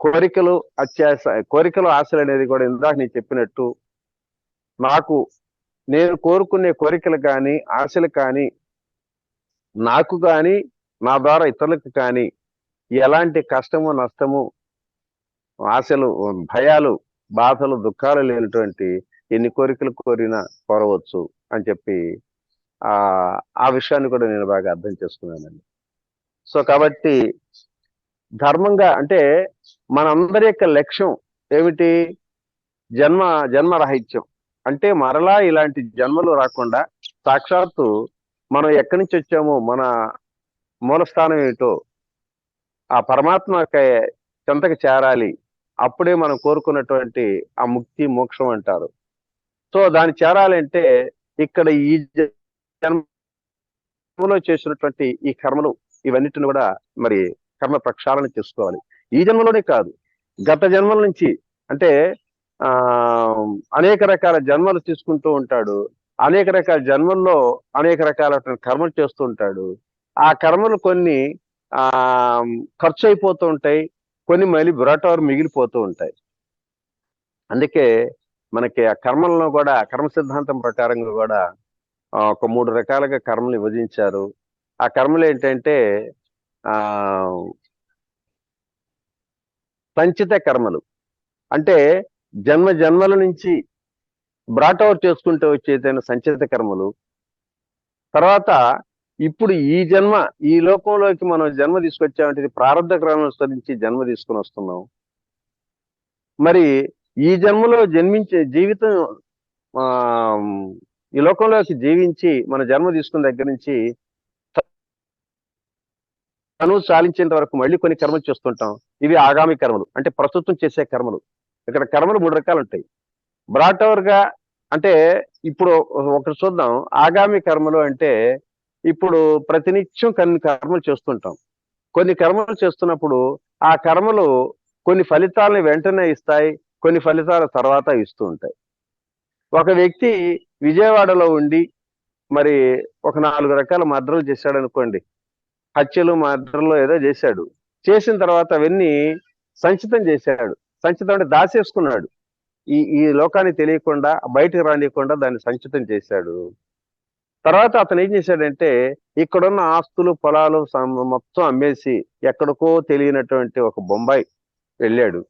కోరికలు ఆశలు అనేది కూడా ఇందాక నేను చెప్పినట్టు నాకు నేను కోరుకునే కోరికలు కానీ ఆశలు కానీ నాకు కానీ నా ద్వారా ఇతరులకు కానీ ఎలాంటి కష్టము నష్టము ఆశలు భయాలు బాధలు దుఃఖాలు లేనటువంటి ఎన్ని కోరికలు కోరినా కోరవచ్చు అని చెప్పి ఆ విషయాన్ని కూడా నేను బాగా అర్థం చేసుకున్నానండి. సో కాబట్టి ధర్మంగా అంటే మనందరి యొక్క లక్ష్యం ఏమిటి? జన్మరాహిత్యం. అంటే మరలా ఇలాంటి జన్మలు రాకుండా సాక్షాత్తు మనం ఎక్కడి నుంచి వచ్చామో మన మూలస్థానం ఏమిటో ఆ పరమాత్మ చెంతకు చేరాలి. అప్పుడే మనం కోరుకున్నటువంటి ఆ ముక్తి మోక్షం అంటారు. సో దాన్ని చేరాలంటే ఇక్కడ ఈ జన్మలో చేసినటువంటి ఈ కర్మలు ఇవన్నిటిని కూడా మరి కర్మ ప్రక్షాళన చేసుకోవాలి. ఈ జన్మలోనే కాదు, గత జన్మల నుంచి. అంటే అనేక రకాల జన్మలు తీసుకుంటూ ఉంటాడు. అనేక రకాల జన్మల్లో అనేక రకాల కర్మలు చేస్తూ ఉంటాడు. ఆ కర్మలు కొన్ని ఖర్చు అయిపోతూ ఉంటాయి, కొన్ని మళ్ళీ బ్రాటవర్ మిగిలిపోతూ ఉంటాయి. అందుకే మనకి ఆ కర్మలను కూడా కర్మ సిద్ధాంతం ప్రకారంగా కూడా ఒక 3 రకాలుగా కర్మలు విభజించారు. ఆ కర్మలు ఏంటంటే సంచిత కర్మలు. అంటే జన్మల నుంచి బ్రాటవర్ చేసుకుంటూ వచ్చేదైన సంచిత కర్మలు. తర్వాత ఇప్పుడు ఈ లోకంలోకి మనం జన్మ తీసుకొచ్చామంటే ప్రారంభ క్రమం నుంచి జన్మ తీసుకుని వస్తున్నాం. మరి ఈ జన్మలో జన్మించే జీవితం ఈ లోకంలోకి జీవించి మన జన్మ తీసుకున్న దగ్గర నుంచి తను చాలించేంత వరకు మళ్ళీ కొన్ని కర్మలు చేస్తుంటాం. ఇవి ఆగామి కర్మలు, అంటే ప్రస్తుతం చేసే కర్మలు. ఇక్కడ కర్మలు 3 రకాలు ఉంటాయి. బ్రాటవర్ గా అంటే ఇప్పుడు ఒకటి చూద్దాం. ఆగామి కర్మలు అంటే ఇప్పుడు ప్రతినిత్యం కొన్ని కర్మలు చేస్తుంటాం. కొన్ని కర్మలు చేస్తున్నప్పుడు ఆ కర్మలు కొన్ని ఫలితాలను వెంటనే ఇస్తాయి, కొన్ని ఫలితాల తర్వాత ఇస్తూ ఉంటాయి. ఒక వ్యక్తి విజయవాడలో ఉండి మరి ఒక 4 రకాల మర్డర్లు చేశాడు అనుకోండి. హత్యలు మర్డర్లు ఏదో చేశాడు. చేసిన తర్వాత అవన్నీ సంచితం చేశాడు. సంచితం అంటే దాచేసుకున్నాడు. ఈ లోకానికి తెలియకుండా, బయటకు రానియకుండా దాన్ని సంచితం చేశాడు. తర్వాత అతను ఏం చేశాడంటే ఇక్కడున్న ఆస్తులు పొలాలు మొత్తం అమ్మేసి ఎక్కడికో తెలియనటువంటి ఒక బొంబాయి వెళ్ళాడు.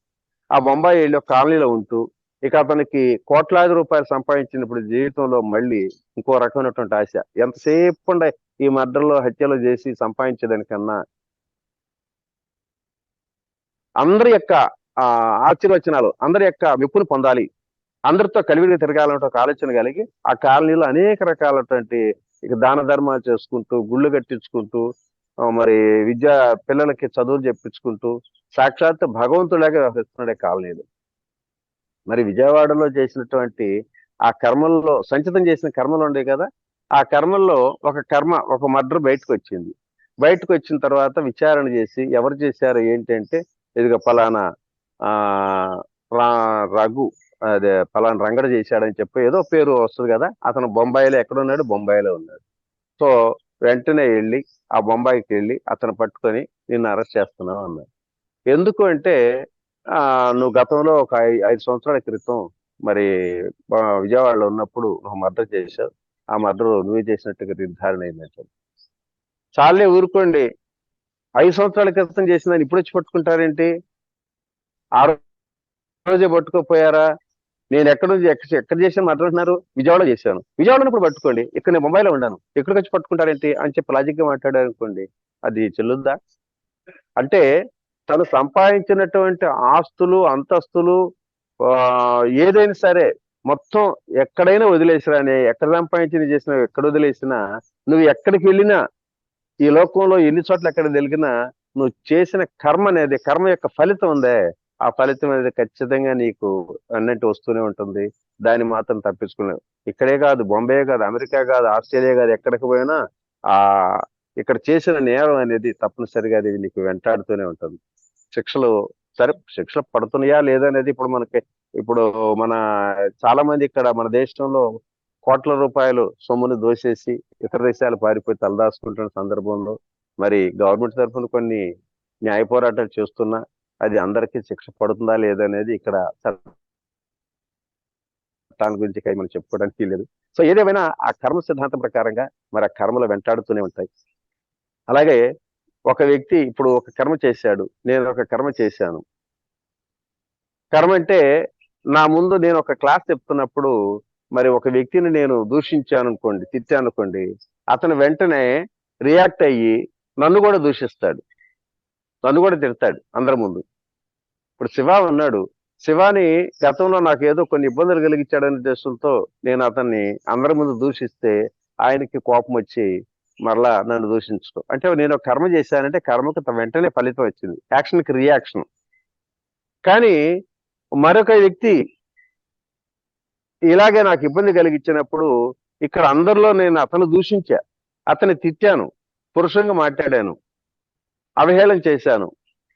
ఆ బొంబాయి వెళ్ళి ఒక కాలనీలో ఉంటూ ఇక అతనికి కోట్లాది రూపాయలు సంపాదించినప్పుడు జీవితంలో మళ్ళీ ఇంకో రకమైనటువంటి ఆశ. ఎంతసేపు ఉండే ఈ మర్డర్లో హత్యలు చేసి సంపాదించేదానికన్నా అందరి యొక్క ఆశీర్వచనాలు, అందరి యొక్క మెప్పును పొందాలి, అందరితో కలివిడిగా తిరగాలంటే ఒక ఆలోచన కలిగి ఆ కాలనీలో అనేక రకాలటువంటి ఇక దాన ధర్మాలు చేసుకుంటూ, గుళ్ళు కట్టించుకుంటూ, మరి పిల్లలకి చదువులు చెప్పించుకుంటూ సాక్షాత్ భగవంతుడిలాగా వ్యవహరిస్తున్నాడే కాలనీలు. మరి విజయవాడలో చేసినటువంటి ఆ కర్మల్లో సంచితం చేసిన కర్మలు ఉండే కదా, ఆ కర్మల్లో ఒక మర్డర్ బయటకు వచ్చింది. బయటకు వచ్చిన తర్వాత విచారణ చేసి ఎవరు చేశారు ఏంటంటే ఇదిగో పలానా రఘు, అదే పలానా రంగడ చేశాడని చెప్పి ఏదో పేరు వస్తుంది కదా. అతను బొంబాయిలో ఎక్కడున్నాడు? బొంబాయిలో ఉన్నాడు. సో వెంటనే వెళ్ళి ఆ బొంబాయికి వెళ్ళి అతను పట్టుకొని నిన్ను అరెస్ట్ చేస్తున్నావు అన్నాడు. ఎందుకు అంటే నువ్వు గతంలో ఒక 5 సంవత్సరాల క్రితం మరి విజయవాడలో ఉన్నప్పుడు నువ్వు మర్డర్ చేశావు. ఆ మర్డర్ నువ్వే చేసినట్టుగా నిర్ధారణ అయిందంటే చాలే ఊరుకోండి. 5 సంవత్సరాల క్రితం చేసిన ఇప్పుడు వచ్చి పట్టుకుంటారేంటి? ఆ రోజే పట్టుకోపోయారా? నేను ఎక్కడ చేసాను మర్డర్ అంటున్నారు? విజయవాడలో చేశాను. విజయవాడలో ఇప్పుడు పట్టుకోండి. ఇక్కడ నేను ముంబైలో ఉన్నాను, ఎక్కడికి వచ్చి పట్టుకుంటారేంటి అని చెప్పి లాజిక్ గా మాట్లాడారు అనుకోండి, అది చెల్లుద్దా? అంటే తను సంపాదించినటువంటి ఆస్తులు అంతస్తులు ఏదైనా సరే మొత్తం ఎక్కడైనా వదిలేసిరానే, ఎక్కడ సంపాదించిన చేసినా ఎక్కడ వదిలేసినా, నువ్వు ఎక్కడికి వెళ్ళినా ఈ లోకంలో ఎన్ని చోట్ల ఎక్కడ తెలిగినా నువ్వు చేసిన కర్మ యొక్క ఫలితం ఉందే, ఆ ఫలితం అనేది ఖచ్చితంగా నీకు అన్నట్టు వస్తూనే ఉంటుంది. దాన్ని మాత్రం తప్పించుకున్నావు. ఇక్కడే కాదు, బొంబాయి కాదు, అమెరికా కాదు, ఆస్ట్రేలియా కాదు, ఎక్కడికి పోయినా ఇక్కడ చేసిన నేరం అనేది తప్పనిసరిగా అది నీకు వెంటాడుతూనే ఉంటుంది. శిక్షలు పడుతున్నాయా లేదా అనేది ఇప్పుడు మన చాలా మంది ఇక్కడ మన దేశంలో కోట్ల రూపాయలు సొమ్మును దోసేసి ఇతర దేశాలు పారిపోయి తలదాచుకుంటున్న సందర్భంలో మరి గవర్నమెంట్ తరఫున కొన్ని న్యాయ పోరాటాలు చేస్తున్నా అది అందరికీ శిక్ష పడుతుందా లేదనేది ఇక్కడ చట్టాల గురించి మనం చెప్పుకోవడానికి లేదు. సో ఏదేమైనా ఆ కర్మ సిద్ధాంతం ప్రకారంగా మరి ఆ కర్మలు వెంటాడుతూనే ఉంటాయి. అలాగే ఒక వ్యక్తి ఇప్పుడు ఒక కర్మ చేశాడు, నేను ఒక కర్మ చేశాను. కర్మ అంటే నా ముందు నేను ఒక క్లాస్ చెప్తున్నప్పుడు మరి ఒక వ్యక్తిని నేను దూషించాను అనుకోండి, తిట్టాను అనుకోండి, అతను వెంటనే రియాక్ట్ అయ్యి నన్ను కూడా దూషిస్తాడు, నన్ను కూడా తిడతాడు అందరి ముందు. ఇప్పుడు శివ ఉన్నాడు, శివాని గతంలో నాకు ఏదో కొన్ని ఇబ్బందులు కలిగించాడనే ఉద్దేశంతో నేను అతన్ని అందరి ముందు దూషిస్తే ఆయనకి కోపం వచ్చి మరలా నన్ను దూషించడం. అంటే నేను ఒక కర్మ చేశానంటే కర్మకు వెంటనే ఫలితం వచ్చింది, యాక్షన్కి రియాక్షన్. కానీ మరొక వ్యక్తి ఇలాగే నాకు ఇబ్బంది కలిగించినప్పుడు ఇక్కడ అందరిలో నేను అతను దూషించా, అతన్ని తిట్టాను, పురుషంగా మాట్లాడాను, అవహేళన చేశాను.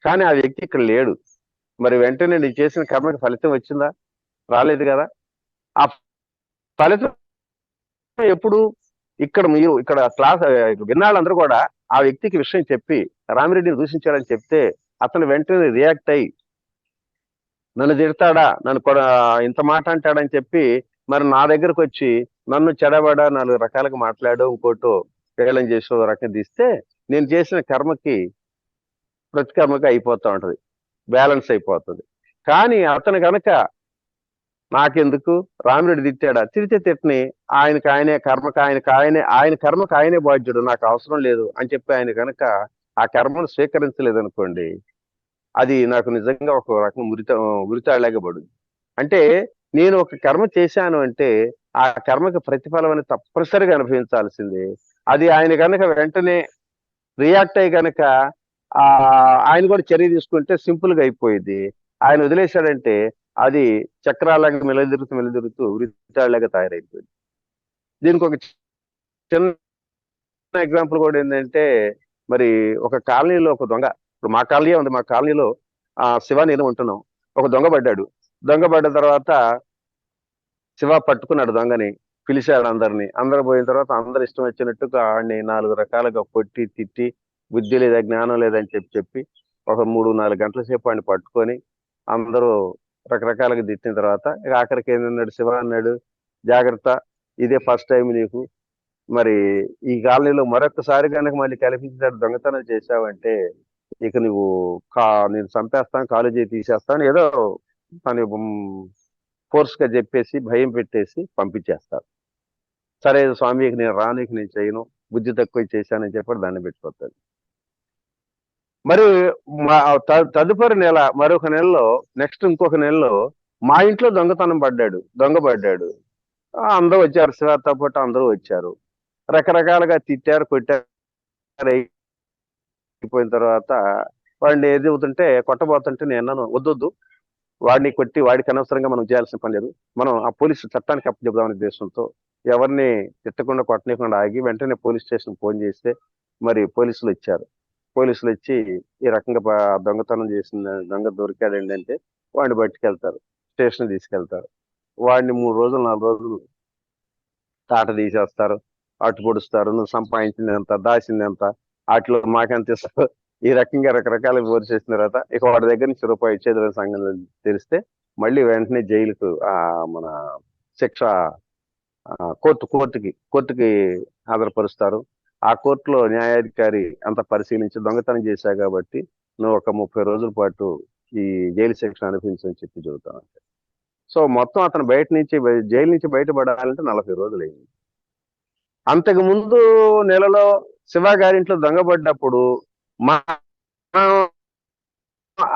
కానీ ఆ వ్యక్తి ఇక్కడ లేడు. మరి వెంటనే నేను చేసిన కర్మకి ఫలితం వచ్చిందా? రాలేదు కదా. ఆ ఫలితం ఎప్పుడు? ఇక్కడ మీరు ఇక్కడ క్లాస్ విన్నాళ్ళందరూ కూడా ఆ వ్యక్తికి విషయం చెప్పి రామిరెడ్డిని దూషించాడని చెప్తే అతను వెంటనే రియాక్ట్ అయ్యి నన్ను తిడతాడా, నన్ను ఇంత మాట అంటాడని చెప్పి మరి నా దగ్గరకు వచ్చి నన్ను చెడబడా 4 రకాలుగా మాట్లాడు, ఇంకోటో హేళన చేసి ఓ రకంగా తీస్తే నేను చేసిన కర్మకి ప్రతికర్మకి అయిపోతా ఉంటది, బ్యాలెన్స్ అయిపోతుంది. కానీ అతను కనుక నాకెందుకు, రామిరెడ్డి తిట్టాడా, తిడితే తిట్టని, ఆయనకు ఆయనే కర్మకు ఆయన కర్మకు ఆయనే బాధ్యుడు, నాకు అవసరం లేదు అని చెప్పి ఆయన కనుక ఆ కర్మను స్వీకరించలేదనుకోండి, అది నాకు నిజంగా ఒక రకం ఉరితాళ్ళగా పడుతుంది. అంటే నేను ఒక కర్మ చేశాను అంటే ఆ కర్మకి ప్రతిఫలం అని తప్పనిసరిగా అనుభవించాల్సిందే. అది ఆయన కనుక వెంటనే రియాక్ట్ అయ్యి కనుక ఆయన కూడా చర్య తీసుకుంటే సింపుల్ గా అయిపోయింది. ఆయన వదిలేశాడంటే అది చక్రాలాగా మెలదిరుగుతూ ఉరితాళ్ళగా తయారైపోయింది. దీనికి ఒక చిన్న ఎగ్జాంపుల్ కూడా ఏంటంటే, మరి ఒక కాలనీలో ఒక దొంగ, ఇప్పుడు మా కాలనీ ఉంది, మా కాలనీలో శివ నేను ఉంటున్నాం. ఒక దొంగ పడ్డాడు. దొంగ పడ్డ తర్వాత శివ పట్టుకున్నాడు దొంగని, పిలిచాడు అందరిని. అందరు పోయిన తర్వాత అందరు ఇష్టం వచ్చినట్టుగా ఆడిని 4 రకాలుగా కొట్టి తిట్టి బుద్ధి లేదా జ్ఞానం లేదని చెప్పి ఒక 3-4 గంటల సేపు ఆయన పట్టుకొని అందరూ రకరకాలుగా తిట్టిన తర్వాత ఇక ఆఖరికి ఏంటన్నాడు శివ, అన్నాడు, జాగ్రత్త, ఇదే ఫస్ట్ టైం నీకు, మరి ఈ కాలనీలో మరొకసారి కనుక మళ్ళీ కల్పించాడు దొంగతనం చేశావంటే ఇక నువ్వు నేను చంపేస్తాను, కాలేజీ తీసేస్తాను, ఏదో తను ఫోర్స్ గా చెప్పేసి భయం పెట్టేసి పంపించేస్తారు. సరే స్వామి, ఇక నేను రానికి నేను చేయను, బుద్ధి తక్కువ చేశానని చెప్పి దాన్ని పెట్టిపోతాడు. మరి తదుపరి నెల, మరొక నెలలో, నెక్స్ట్ ఇంకొక నెలలో మా ఇంట్లో దొంగ పడ్డాడు. అందరూ వచ్చారు, శివతో పాటు అందరూ వచ్చారు, రకరకాలుగా తిట్టారు, కొట్టారు. అయిపోయిన తర్వాత వాడిని ఏది అవుతుంటే కొట్టబోతుంటే నేను అన్నాను, వద్దొద్దు, వాడిని కొట్టి వాడికి అనవసరంగా మనం చేయాల్సిన పని లేదు, మనం ఆ పోలీసు చట్టానికి అప్పచెబుదామనే ఉద్దేశంతో ఎవరిని తిట్టకుండా కొట్టనీయకుండా ఆగి వెంటనే పోలీస్ స్టేషన్ ఫోన్ చేస్తే మరి పోలీసులు వచ్చారు. పోలీసులు వచ్చి ఈ రకంగా దొంగతనం చేసిన దొంగ దొరికాడండి అంటే వాడిని పట్టుకెళ్తారు, స్టేషన్ తీసుకెళ్తారు. వాడిని 3 రోజులు 4 రోజులు తాట తీసేస్తారు, అటు పొడుస్తారు, నువ్వు సంపాదించింది ఎంత, దాచింది ఎంత, వాటిలో మాకెంత ఇస్తారు, ఈ రకంగా రకరకాల ఓరి చేసిన తర్వాత ఇక వాడి దగ్గర నుంచి రూపాయి ఇచ్చేది సంగతి తెలిస్తే మళ్ళీ వెంటనే జైలుకు మన శిక్ష కోర్టుకి హాజరుపరుస్తారు. ఆ కోర్టులో న్యాయాధికారి అంత పరిశీలించి దొంగతనం చేశావు కాబట్టి నువ్వు ఒక 30 రోజుల పాటు ఈ జైలు శిక్ష అనుభవించని చెప్పి చెబుతాను. సో మొత్తం అతను జైలు నుంచి బయటపడాలంటే 40 రోజులు అయింది. అంతకు ముందు నెలలో శివ గారింట్లో దొంగపడ్డప్పుడు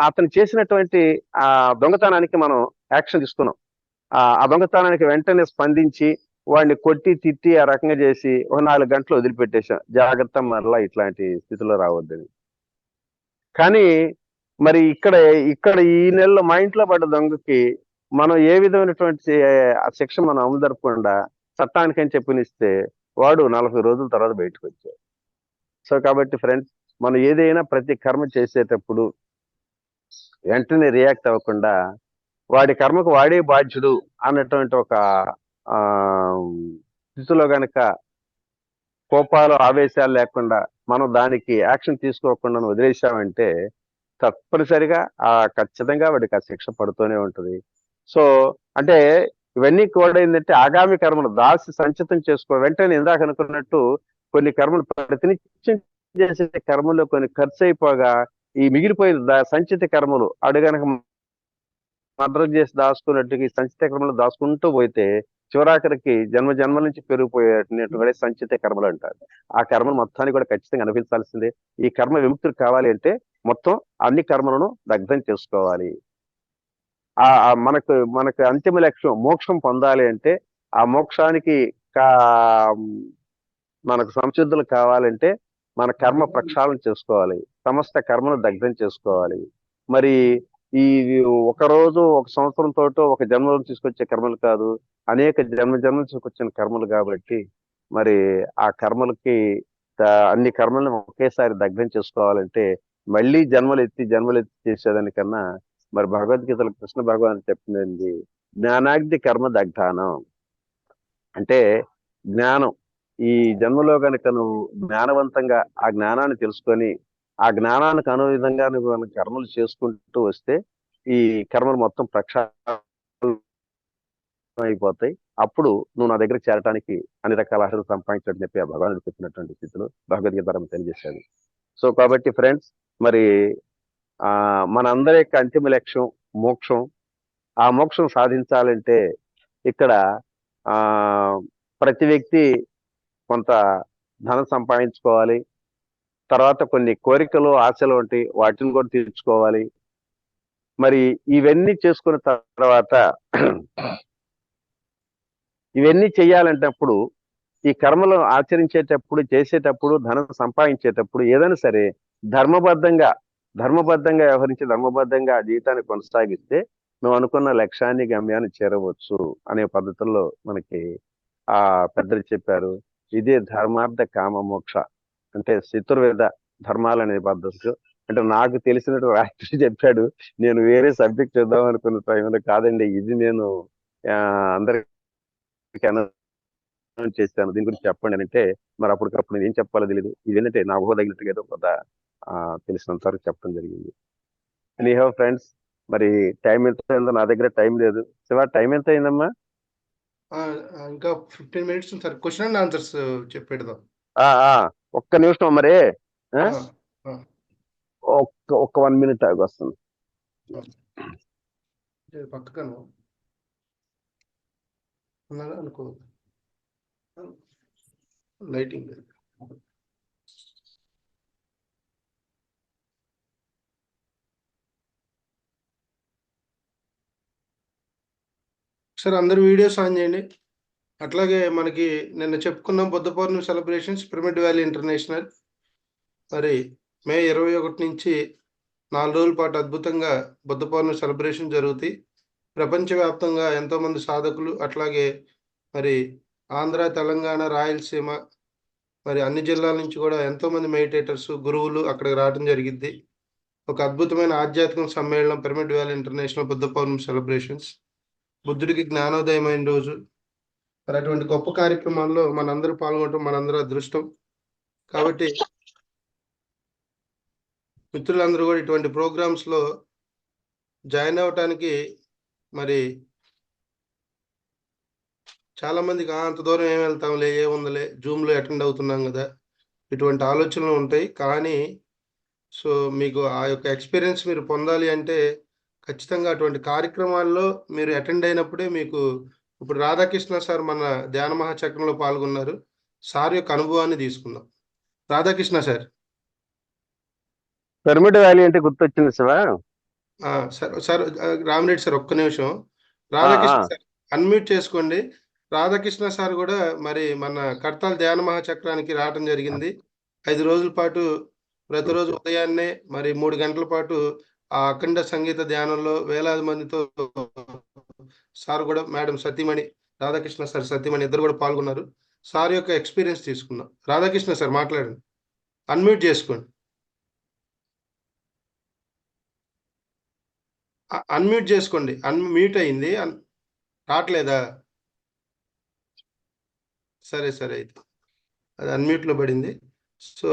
అతను చేసినటువంటి ఆ దొంగతనానికి మనం యాక్షన్ తీసుకున్నాం. ఆ దొంగతనానికి వెంటనే స్పందించి వాడిని కొట్టి తిట్టి ఆ రకంగా చేసి ఒక 4 గంటలు వదిలిపెట్టేశాం, జాగ్రత్త మరలా ఇట్లాంటి స్థితిలో రావద్దని. కానీ మరి ఇక్కడ ఈ నెలలో మా ఇంట్లో పడ్డ దొంగకి మనం ఏ విధమైనటువంటి శిక్ష మనం అమలు జరపకుండా చట్టానికని చెప్పనిస్తే వాడు 40 రోజుల తర్వాత బయటకు వచ్చాడు. సో కాబట్టి ఫ్రెండ్స్, మనం ఏదైనా ప్రతి కర్మ చేసేటప్పుడు వెంటనే రియాక్ట్ అవ్వకుండా వాడి కర్మకు వాడే బాధ్యుడు అన్నటువంటి ఒక స్థితిలో గనక కోపాలు ఆవేశాలు లేకుండా మనం దానికి యాక్షన్ తీసుకోకుండా వదిలేసామంటే తప్పనిసరిగా ఖచ్చితంగా వాడికి ఆ శిక్ష పడుతూనే ఉంటుంది. సో అంటే ఇవన్నీ కూడా ఏంటంటే ఆగామి కర్మలు దాసి సంచితం చేసుకో. వెంటనే ఇందాక అనుకున్నట్టు కొన్ని కర్మలు ప్రతినిత్యం చేసే కర్మలు కొన్ని ఖర్చు అయిపోగా ఈ మిగిలిపోయిన సంచిత కర్మలు అడుగనక మర్డర్ చేసి దాచుకున్నట్టుగా ఈ సంచిత కర్మలు దాచుకుంటూ పోతే చివరాఖరికి జన్మ జన్మల నుంచి పెరిగిపోయేటువంటి సంచిత కర్మలు అంటారు. ఆ కర్మలు మొత్తాన్ని కూడా ఖచ్చితంగా అనిపించాల్సిందే. ఈ కర్మ విముక్తులు కావాలి అంటే మొత్తం అన్ని కర్మలను దగ్ధం చేసుకోవాలి. మనకు మనకు అంతిమ లక్ష్యం మోక్షం పొందాలి అంటే ఆ మోక్షానికి మనకు సంసిద్ధులు కావాలంటే మన కర్మ ప్రక్షాళన చేసుకోవాలి, సమస్త కర్మను దగ్ధం చేసుకోవాలి. మరి ఈ ఒక రోజు ఒక సంవత్సరంతో ఒక జన్మలో తీసుకొచ్చే కర్మలు కాదు, అనేక జన్మలు తీసుకొచ్చిన కర్మలు కాబట్టి మరి ఆ కర్మలకి అన్ని కర్మలను ఒకేసారి దగ్ధం చేసుకోవాలంటే మళ్ళీ జన్మలు ఎత్తి చేసేదానికన్నా మరి భగవద్గీతలో కృష్ణ భగవాన్ చెప్పింది జ్ఞానాగ్ని కర్మ దగ్ధానం. అంటే జ్ఞానం ఈ జన్మలో కనుక నువ్వు జ్ఞానవంతంగా ఆ జ్ఞానాన్ని తెలుసుకొని ఆ జ్ఞానానికి అనువిధంగా నువ్వు కర్మలు చేసుకుంటూ వస్తే ఈ కర్మలు మొత్తం ప్రక్షాళన అయిపోతాయి. అప్పుడు నువ్వు నా దగ్గర చేరటానికి అన్ని రకాల అర్హతలు సంపాదించడం చెప్పి ఆ భగవానుడు చెప్పినటువంటి స్థితిలో భగవద్గీత ధర్మం తెలియజేశాడు. సో కాబట్టి ఫ్రెండ్స్, మరి మనందరి యొక్క అంతిమ లక్ష్యం మోక్షం. ఆ మోక్షం సాధించాలంటే ఇక్కడ ప్రతి వ్యక్తి కొంత ధనం సంపాదించుకోవాలి, తర్వాత కొన్ని కోరికలు ఆశలు ఉంటాయి, వాటిని కూడా తీర్చుకోవాలి. మరి ఇవన్నీ చేసుకున్న తర్వాత ఇవన్నీ చేయాలంటప్పుడు ఈ కర్మలు ఆచరించేటప్పుడు చేసేటప్పుడు ధనం సంపాదించేటప్పుడు ఏదైనా సరే ధర్మబద్ధంగా వ్యవహరించి ధర్మబద్ధంగా ఆ జీవితాన్ని కొనసాగిస్తే నువ్వు అనుకున్న లక్ష్యాన్ని గమ్యాన్ని చేరవచ్చు అనే పద్ధతుల్లో మనకి ఆ పెద్దలు చెప్పారు. ఇదే ధర్మార్థ కామ మోక్ష అంటే చతుర్వేద ధర్మాలు అనే పద్ధతులు. అంటే నాకు తెలిసినట్టు రాత్రి చెప్పాడు, నేను వేరే సబ్జెక్ట్ చేద్దాం అనుకున్న టైంలో కాదండి ఇది నేను అందరికి చేశాను, దీని గురించి చెప్పండి అని అంటే మరి అప్పటికప్పుడు నేను ఏం చెప్పాలో తెలియదు. ఇదేంటంటే నా ఊహ తగినట్టుగా ఏదో కొంత తెలిసినంత వరకు చెప్పడం జరిగింది. ఎనీహౌ ఫ్రెండ్స్, మరి టైం ఎంత అయిందో నా దగ్గర టైం లేదు. శివ టైం ఎంత అయిందమ్మా? ఇంకా 15 minutes sir. Question and answers చెప్పేద్దాం. ఒక్క నిమిషం మరి ఒక్క 1 minute ఆగి వస్తుంది. పక్కను అనుకో లైటింగ్ సార్. అందరు వీడియోస్ ఆన్ చేయండి. అట్లాగే మనకి నిన్న చెప్పుకున్నాం బుద్ధ పౌర్ణమి సెలబ్రేషన్స్ పిరమిడ్ వ్యాలీ ఇంటర్నేషనల్. మరి మే 21 నుంచి 4 రోజుల పాటు అద్భుతంగా బుద్ధ పౌర్ణమి సెలబ్రేషన్ జరుగుతాయి. ప్రపంచవ్యాప్తంగా ఎంతోమంది సాధకులు, అట్లాగే మరి ఆంధ్ర, తెలంగాణ, రాయలసీమ, మరి అన్ని జిల్లాల నుంచి కూడా ఎంతోమంది మెడిటేటర్స్, గురువులు అక్కడికి రావడం జరిగింది. ఒక అద్భుతమైన ఆధ్యాత్మిక సమ్మేళనం పిరమిడ్ వ్యాలీ ఇంటర్నేషనల్ బుద్ధ పౌర్ణమి సెలబ్రేషన్స్. బుద్ధుడికి జ్ఞానోదయమైన రోజు. మరి అటువంటి గొప్ప కార్యక్రమాల్లో మనందరూ పాల్గొనడం మనందరూ అదృష్టం. కాబట్టి మిత్రులందరూ కూడా ఇటువంటి ప్రోగ్రామ్స్ లో జాయిన్ అవ్వటానికి మరి చాలా మందికి అంత దూరం ఏం వెళ్తాంలే, ఏముందలే, జూమ్లో అటెండ్ అవుతున్నాం కదా, ఇటువంటి ఆలోచనలు ఉంటాయి. కానీ సో మీకు ఆ యొక్క ఎక్స్పీరియన్స్ మీరు పొందాలి అంటే ఖచ్చితంగా అటువంటి కార్యక్రమాల్లో మీరు అటెండ్ అయినప్పుడే మీకు. ఇప్పుడు రాధాకృష్ణ సార్ మన ధ్యాన మహాచక్రంలో పాల్గొన్నారు. సార్ యొక్క అనుభవాన్ని తీసుకుందాం. రాధాకృష్ణ సార్. పిరమిడ్ వ్యాలీ అంటే గుర్తొచ్చింది శివ. సార్ రామిరెడ్డి సార్ ఒక్క నిమిషం. రాధాకృష్ణ సార్ అన్మ్యూట్ చేసుకోండి. రాధాకృష్ణ సార్ కూడా మరి మన కర్తాల్ ధ్యాన మహాచక్రానికి రావడం జరిగింది. 5 రోజుల పాటు ప్రతిరోజు ఉదయాన్నే మరి 3 గంటల పాటు ఆ అఖండ సంగీత ధ్యానంలో వేలాది మందితో సార్ కూడా మేడం సతీమణి, రాధాకృష్ణ సార్ సతీమణి ఇద్దరు కూడా పాల్గొన్నారు. సార్ యొక్క ఎక్స్పీరియన్స్ తీసుకున్నాం. రాధాకృష్ణ సార్ మాట్లాడండి, అన్మ్యూట్ చేసుకోండి. అన్మ్యూట్ చేసుకోండి. అన్మ్యూట్ అయింది, రావట్లేదా? సరే సరే, అయితే అది అన్మ్యూట్ లో పడింది. సో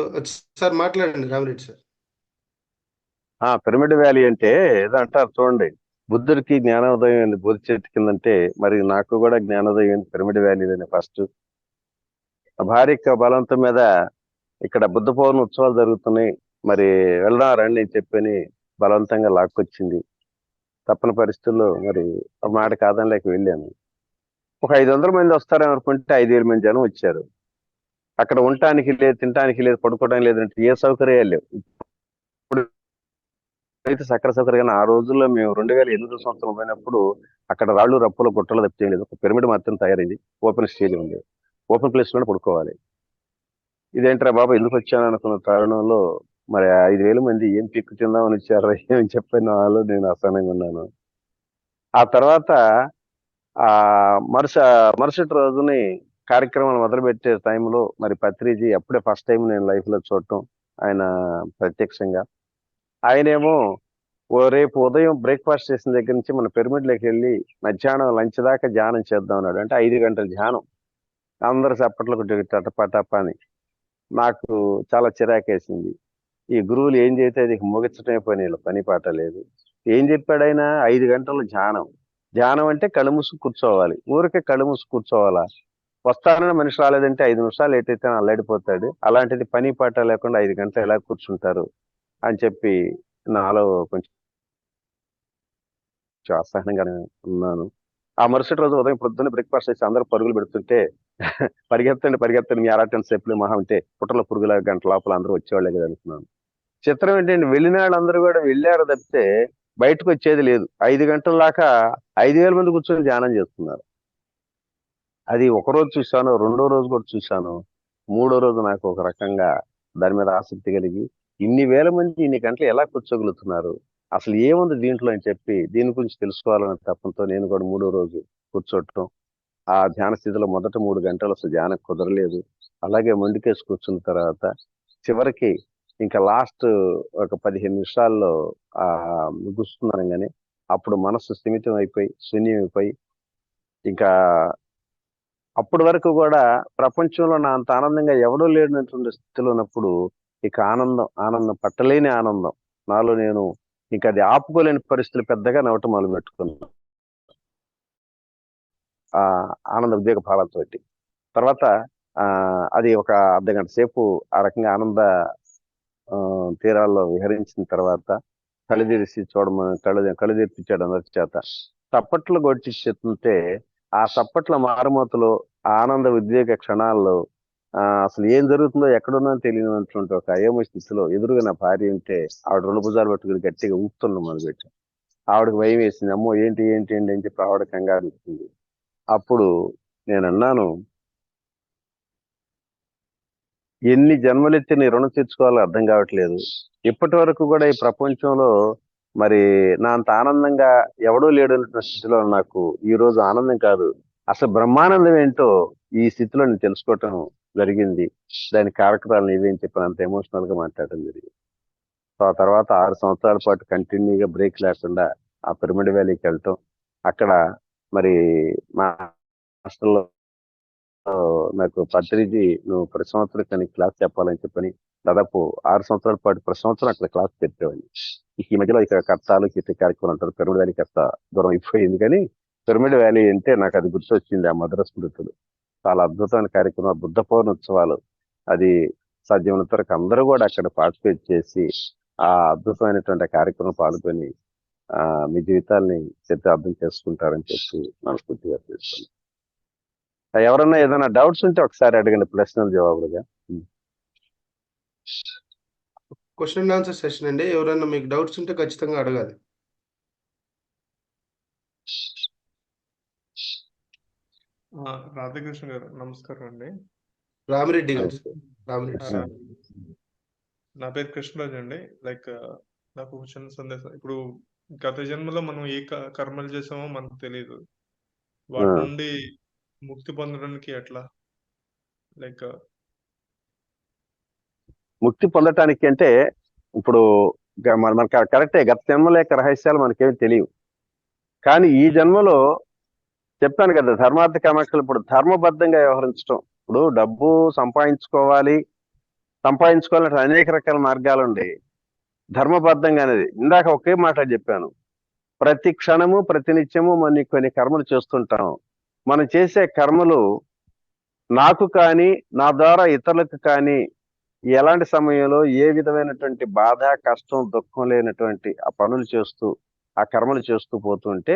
సార్ మాట్లాడండి రామిరెడ్డి సార్. పిరమిడ్ వ్యాలీ అంటే ఏదో అంటారు చూడండి, బుద్ధుడికి జ్ఞానోదయం ఏంది బోధి చెట్టు కిందంటే, మరి నాకు కూడా జ్ఞానోదయం ఏంది పిరమిడ్ వ్యాలీలోనే ఫస్ట్. భార్య యొక్క బలవంతం మీద ఇక్కడ బుద్ధ పౌర్ణమి ఉత్సవాలు జరుగుతున్నాయి, మరి వెళ్దాం రండి అని చెప్పని బలవంతంగా లాక్కొచ్చింది. తప్పని పరిస్థితుల్లో మరి ఒక మాట కాదనిలేక వెళ్ళాను. ఒక 500 మంది వస్తారనుకుంటే 5,000 మంది జనం వచ్చారు. అక్కడ ఉండటానికి లేదు, తినటానికి లేదు, పడుకోవడానికి లేదంటే ఏ సౌకర్యాలు లేవు. ఇప్పుడు అయితే సకల సౌకర్యాలు ఆ రోజుల్లో మేము 2008 సంవత్సరం పోయినప్పుడు అక్కడ రాళ్ళు రప్పులు గుట్టలు తప్పితే లేదు. ఒక పిరమిడ్ మాత్రం తయారైంది, ఓపెన్ స్టేజ్ ఉంది, ఓపెన్ ప్లేస్ లోనే పడుకోవాలి. ఇదేంట్రా బాబా ఎందుకు వచ్చాను అనుకున్న తరుణంలో మరి 5,000 మంది ఏం పిక్కు తిందామని వచ్చారా ఏమని చెప్పిన వాళ్ళు నేను అసహనంగా ఉన్నాను. ఆ తర్వాత ఆ మరుసటి రోజుని కార్యక్రమాలు మొదలుపెట్టే టైంలో మరి పత్రిజీ అప్పుడే ఫస్ట్ టైం నేను లైఫ్ లో చూడటం ఆయన ప్రత్యక్షంగా. ఆయనేమో రేపు ఉదయం బ్రేక్ఫాస్ట్ చేసిన దగ్గర నుంచి మన పిరమిడ్లోకి వెళ్ళి మధ్యాహ్నం లంచ్ దాకా ధ్యానం చేద్దాం అన్నాడు. అంటే 5 గంటల ధ్యానం. అందరు చప్పట్లు టటపటప అని. నాకు చాలా చిరాకేసింది. ఈ గురువులు ఏం చేస్తే అది ముగించటమే పని, పని పాట లేదు. ఏం చెప్పాడైనా 5 గంటలు ధ్యానం. ధ్యానం అంటే కళ్ళు మూసుకు కూర్చోవాలి. ఊరికే కళ్ళు మూసుకు కూర్చోవాలా? వస్తానని మనిషి రాలేదంటే 5 నిమిషాలు లేట్ అల్లాడిపోతాడు. అలాంటిది పని పాట లేకుండా 5 గంటలు ఎలా కూర్చుంటారు అని చెప్పి నాలో కొంచెం అసహనంగానే ఉన్నాను. ఆ మరుసటి రోజు ఉదయం పొద్దున్న బ్రేక్ఫాస్ట్ చేసి అందరూ పరుగులు పెడుతుంటే పరిగెత్తండి మీ అరాటం సేపులు మహా ఉంటే పుట్టల పురుగుల గంట లోపల అందరూ వచ్చేవాళ్ళే కదా అనుకున్నాను. చిత్రం ఏంటంటే వెళ్ళిన వాళ్ళందరూ కూడా వెళ్ళారు తప్పితే బయటకు వచ్చేది లేదు. 5 గంటల దాకా 5,000 మంది కూర్చొని ధ్యానం చేస్తున్నారు. అది ఒక రోజు చూశాను, రెండో రోజు కూడా చూశాను. మూడో రోజు నాకు ఒక రకంగా దాని మీద ఆసక్తి కలిగి ఇన్ని వేల మంది ఇన్ని గంటలు ఎలా కూర్చోగలుగుతున్నారు, అసలు ఏముంది దీంట్లో అని చెప్పి దీని గురించి తెలుసుకోవాలనే తప్పంతో నేను కూడా మూడో రోజు కూర్చోటం. ఆ ధ్యాన స్థితిలో మొదట 3 గంటలు అసలు ధ్యానం కుదరలేదు. అలాగే మొండికేసి కూర్చున్న తర్వాత చివరికి ఇంకా లాస్ట్ ఒక 15 నిమిషాల్లో ముగుస్తున్నాను. అప్పుడు మనస్సు స్థిమితం అయిపోయి శూన్యం అయిపోయి ఇంకా అప్పటి వరకు కూడా ప్రపంచంలో నా అంత ఆనందంగా ఎవడూ లేనటువంటి స్థితిలో ఉన్నప్పుడు ఇక ఆనందం పట్టలేని ఆనందం నాలో నేను ఇంకా అది ఆపుకోలేని పరిస్థితులు పెద్దగా నవ్వటం మొదలు పెట్టుకున్నాను. ఆ ఆనంద ఉద్వేగ భావాలతోటి తర్వాత అది ఒక అర్ధ గంట సేపు ఆ రకంగా ఆనంద తీరాల్లో విహరించిన తర్వాత కళ్ళు తెరిచి చూడమని కళ్ళు తెరిపించాడు అందరి చేత. చప్పట్లు కొట్టిస్తుంటే ఆ చప్పట్ల మారుమూతలో ఆనంద ఉద్వేగ క్షణాల్లో అసలు ఏం జరుగుతుందో ఎక్కడున్నా తెలియనటువంటి ఒక అయోమ స్థితిలో ఎదురుగా నా భార్య ఉంటే ఆవిడ 2 భుజాలు పట్టుకుని గట్టిగా ఊపుతున్నాం మొదలుపెట్టాం. ఆవిడకి భయం వేసింది. అమ్మో ఏంటి ఏంటి ఏంటి అని చెప్పి ఆవిడ కంగారు ఇస్తుంది. అప్పుడు నేను అన్నాను, ఎన్ని జన్మలెత్తి నీ రుణం తీర్చుకోవాలో అర్థం కావట్లేదు. ఇప్పటి వరకు కూడా ఈ ప్రపంచంలో మరి నా అంత ఆనందంగా ఎవడూ లేడు స్థితిలో నాకు ఈ రోజు ఆనందం కాదు, అసలు బ్రహ్మానందం ఏంటో ఈ స్థితిలో నేను తెలుసుకోవటం జరిగింది. దాని కారకురాలు నీవే అని చెప్పి అంత ఎమోషనల్ గా మాట్లాడటం జరిగింది. సో ఆ తర్వాత 6 సంవత్సరాల పాటు కంటిన్యూగా బ్రేక్ లేకుండా ఆ పిరమిడ్ వ్యాలీకి వెళ్ళటం. అక్కడ మరి మా హాస్టల్లో నాకు పత్రిజీ నువ్వు ప్రతి సంవత్సరం కానీ క్లాస్ చెప్పాలని చెప్పని దాదాపు 6 సంవత్సరాల పాటు ప్రతి సంవత్సరం అక్కడ క్లాస్ చెప్పేవాడిని. ఈ మధ్యలో ఇక్కడ కర్తాలు చిత్ర కార్యక్రమం అంటారు, పిరమిడ్ వ్యాలీ కాస్త దూరం అయిపోయింది. కానీ పిరమిడ్ వ్యాలీ అంటే నాకు అది గుర్తొచ్చింది, ఆ మధుర స్మృతులు. చాలా అద్భుతమైన కార్యక్రమం, బుద్ధ పౌర్ణోత్సవాలు. అది సాధ్యమైనంత వరకు అందరూ కూడా అక్కడ పార్టిసిపేట్ చేసి ఆ అద్భుతమైనటువంటి కార్యక్రమం పాల్గొని మీ జీవితాల్ని అర్థం చేసుకుంటారని చెప్పి మనస్ఫూర్తిగా చేస్తున్నాను. ఎవరన్నా ఏదైనా డౌట్స్ ఉంటే ఒకసారి అడగండి, ప్రశ్నలు జవాబులుగా. క్వశ్చన్ అండ్ ఆన్సర్ సెషన్ అండి. ఎవరైనా మీకు డౌట్స్ ఉంటే ఖచ్చితంగా అడగాలి. రాధాకృష్ణ గారు నమస్కారం అండి. రామిరెడ్డి గారు. రామిరెడ్డి. నా పేరు కృష్ణరాజు అండి. నాకు చిన్న సందేశం. ఇప్పుడు గత జన్మలో మనం ఏ కర్మలు చేసామో మనకు తెలియదు. వాటి నుండి ముక్తి పొందడానికి ఎట్లా? ముక్తి పొందటానికి అంటే ఇప్పుడు మనకి కరెక్టే, గత జన్మల యొక్క రహస్యాలు మనకేమి తెలియవు. కానీ ఈ జన్మలో చెప్పాను కదా, ధర్మార్థ కామాక్షలు ఇప్పుడు ధర్మబద్ధంగా వ్యవహరించడం. ఇప్పుడు డబ్బు సంపాదించుకోవాలంటే అనేక రకాల మార్గాలు ఉండే ధర్మబద్ధంగా అనేది. ఇందాక ఒకే మాట చెప్పాను, ప్రతి క్షణము ప్రతి నిత్యము మనం కొన్ని కర్మలు చేస్తుంటాం. మనం చేసే కర్మలు నాకు కానీ నా ద్వారా ఇతరులకు కానీ ఎలాంటి సమయంలో ఏ విధమైనటువంటి బాధ కష్టం దుఃఖం లేనటువంటి ఆ పనులు చేస్తూ ఆ కర్మలు చేస్తూ పోతుంటే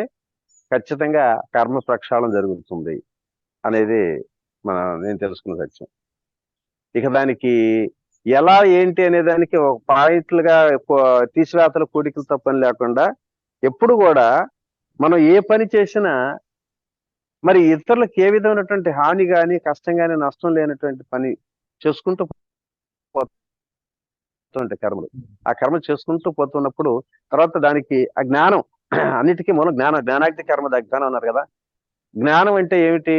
ఖచ్చితంగా కర్మ ప్రక్షాళన జరుగుతుంది అనేది నేను తెలుసుకున్న సత్యం. ఇక దానికి ఎలా ఏంటి అనే దానికి ఒక పాయింట్లుగా తీసివేతలు కూడికలతో పని లేకుండా ఎప్పుడు కూడా మనం ఏ పని చేసినా మరి ఇతరులకు ఏ విధమైనటువంటి హాని కానీ కష్టం కానీ నష్టం లేనటువంటి పని చేసుకుంటూ పోతుంటే కర్మలు ఆ కర్మ చేసుకుంటూ పోతున్నప్పుడు తర్వాత దానికి ఆ జ్ఞానం అన్నిటికీ మూలం జ్ఞానాగ్ని కర్మ దగ్ధానం అన్నారు కదా. జ్ఞానం అంటే ఏమిటి?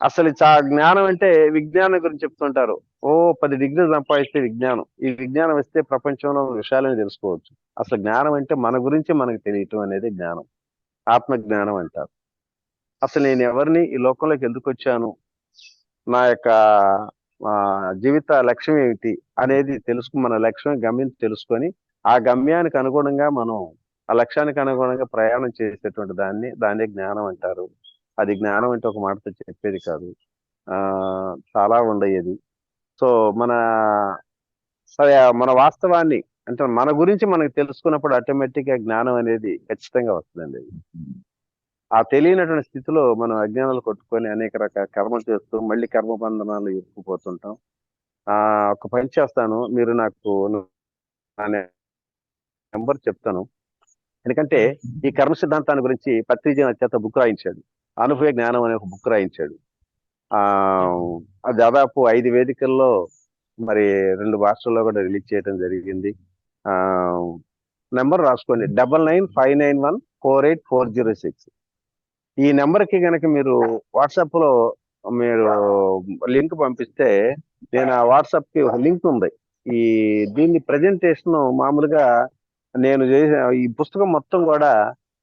అసలు జ్ఞానం అంటే విజ్ఞానం గురించి చెప్తుంటారు. 10 డిగ్రీలు సంపాదిస్తే విజ్ఞానం. ఈ విజ్ఞానం వస్తే ప్రపంచంలో విషయాలని తెలుసుకోవచ్చు. అసలు జ్ఞానం అంటే మన గురించి మనకు తెలియటం అనేది జ్ఞానం. ఆత్మ జ్ఞానం అంటారు. అసలు నేను ఎవరిని ఈ లోకంలోకి ఎందుకు వచ్చాను, నా యొక్క జీవిత లక్ష్యం ఏమిటి అనేది మన లక్ష్యం గమ్యం తెలుసుకొని ఆ గమ్యానికి అనుగుణంగా మనం ఆ లక్ష్యానికి అనుగుణంగా ప్రయాణం చేసేటువంటి దాన్నే జ్ఞానం అంటారు. అది జ్ఞానం అంటే ఒక మాటతో చెప్పేది కాదు, చాలా ఉండేది. సో మన వాస్తవాన్ని అంటే మన గురించి మనకు తెలుసుకున్నప్పుడు ఆటోమేటిక్ గా జ్ఞానం అనేది ఖచ్చితంగా వస్తుందండి. ఆ తెలియనటువంటి స్థితిలో మనం అజ్ఞానాలు కొట్టుకొని అనేక రకాల కర్మలు చేస్తూ మళ్ళీ కర్మబంధనాలు ఇరుక్కుపోతుంటాం. ఒక పని చేస్తాను, మీరు నాకు నెంబర్ చెప్తాను. ఎందుకంటే ఈ కర్మ సిద్ధాంతాన్ని గురించి పత్రిజీ చేత బుక్ రాయించాడు. అనుభవ జ్ఞానం అనే ఒక బుక్ రాయించాడు. దాదాపు 5 వేదికల్లో మరి 2 భాషల్లో కూడా రిలీజ్ చేయడం జరిగింది. నెంబర్ రాసుకోండి, 9959148406. ఈ నెంబర్కి కనుక మీరు వాట్సాప్ లో మీరు లింక్ పంపిస్తే నేను ఆ వాట్సాప్ కి ఒక లింక్ ఉంది. దీన్ని ప్రజెంటేషన్ మామూలుగా నేను చేసిన ఈ పుస్తకం మొత్తం కూడా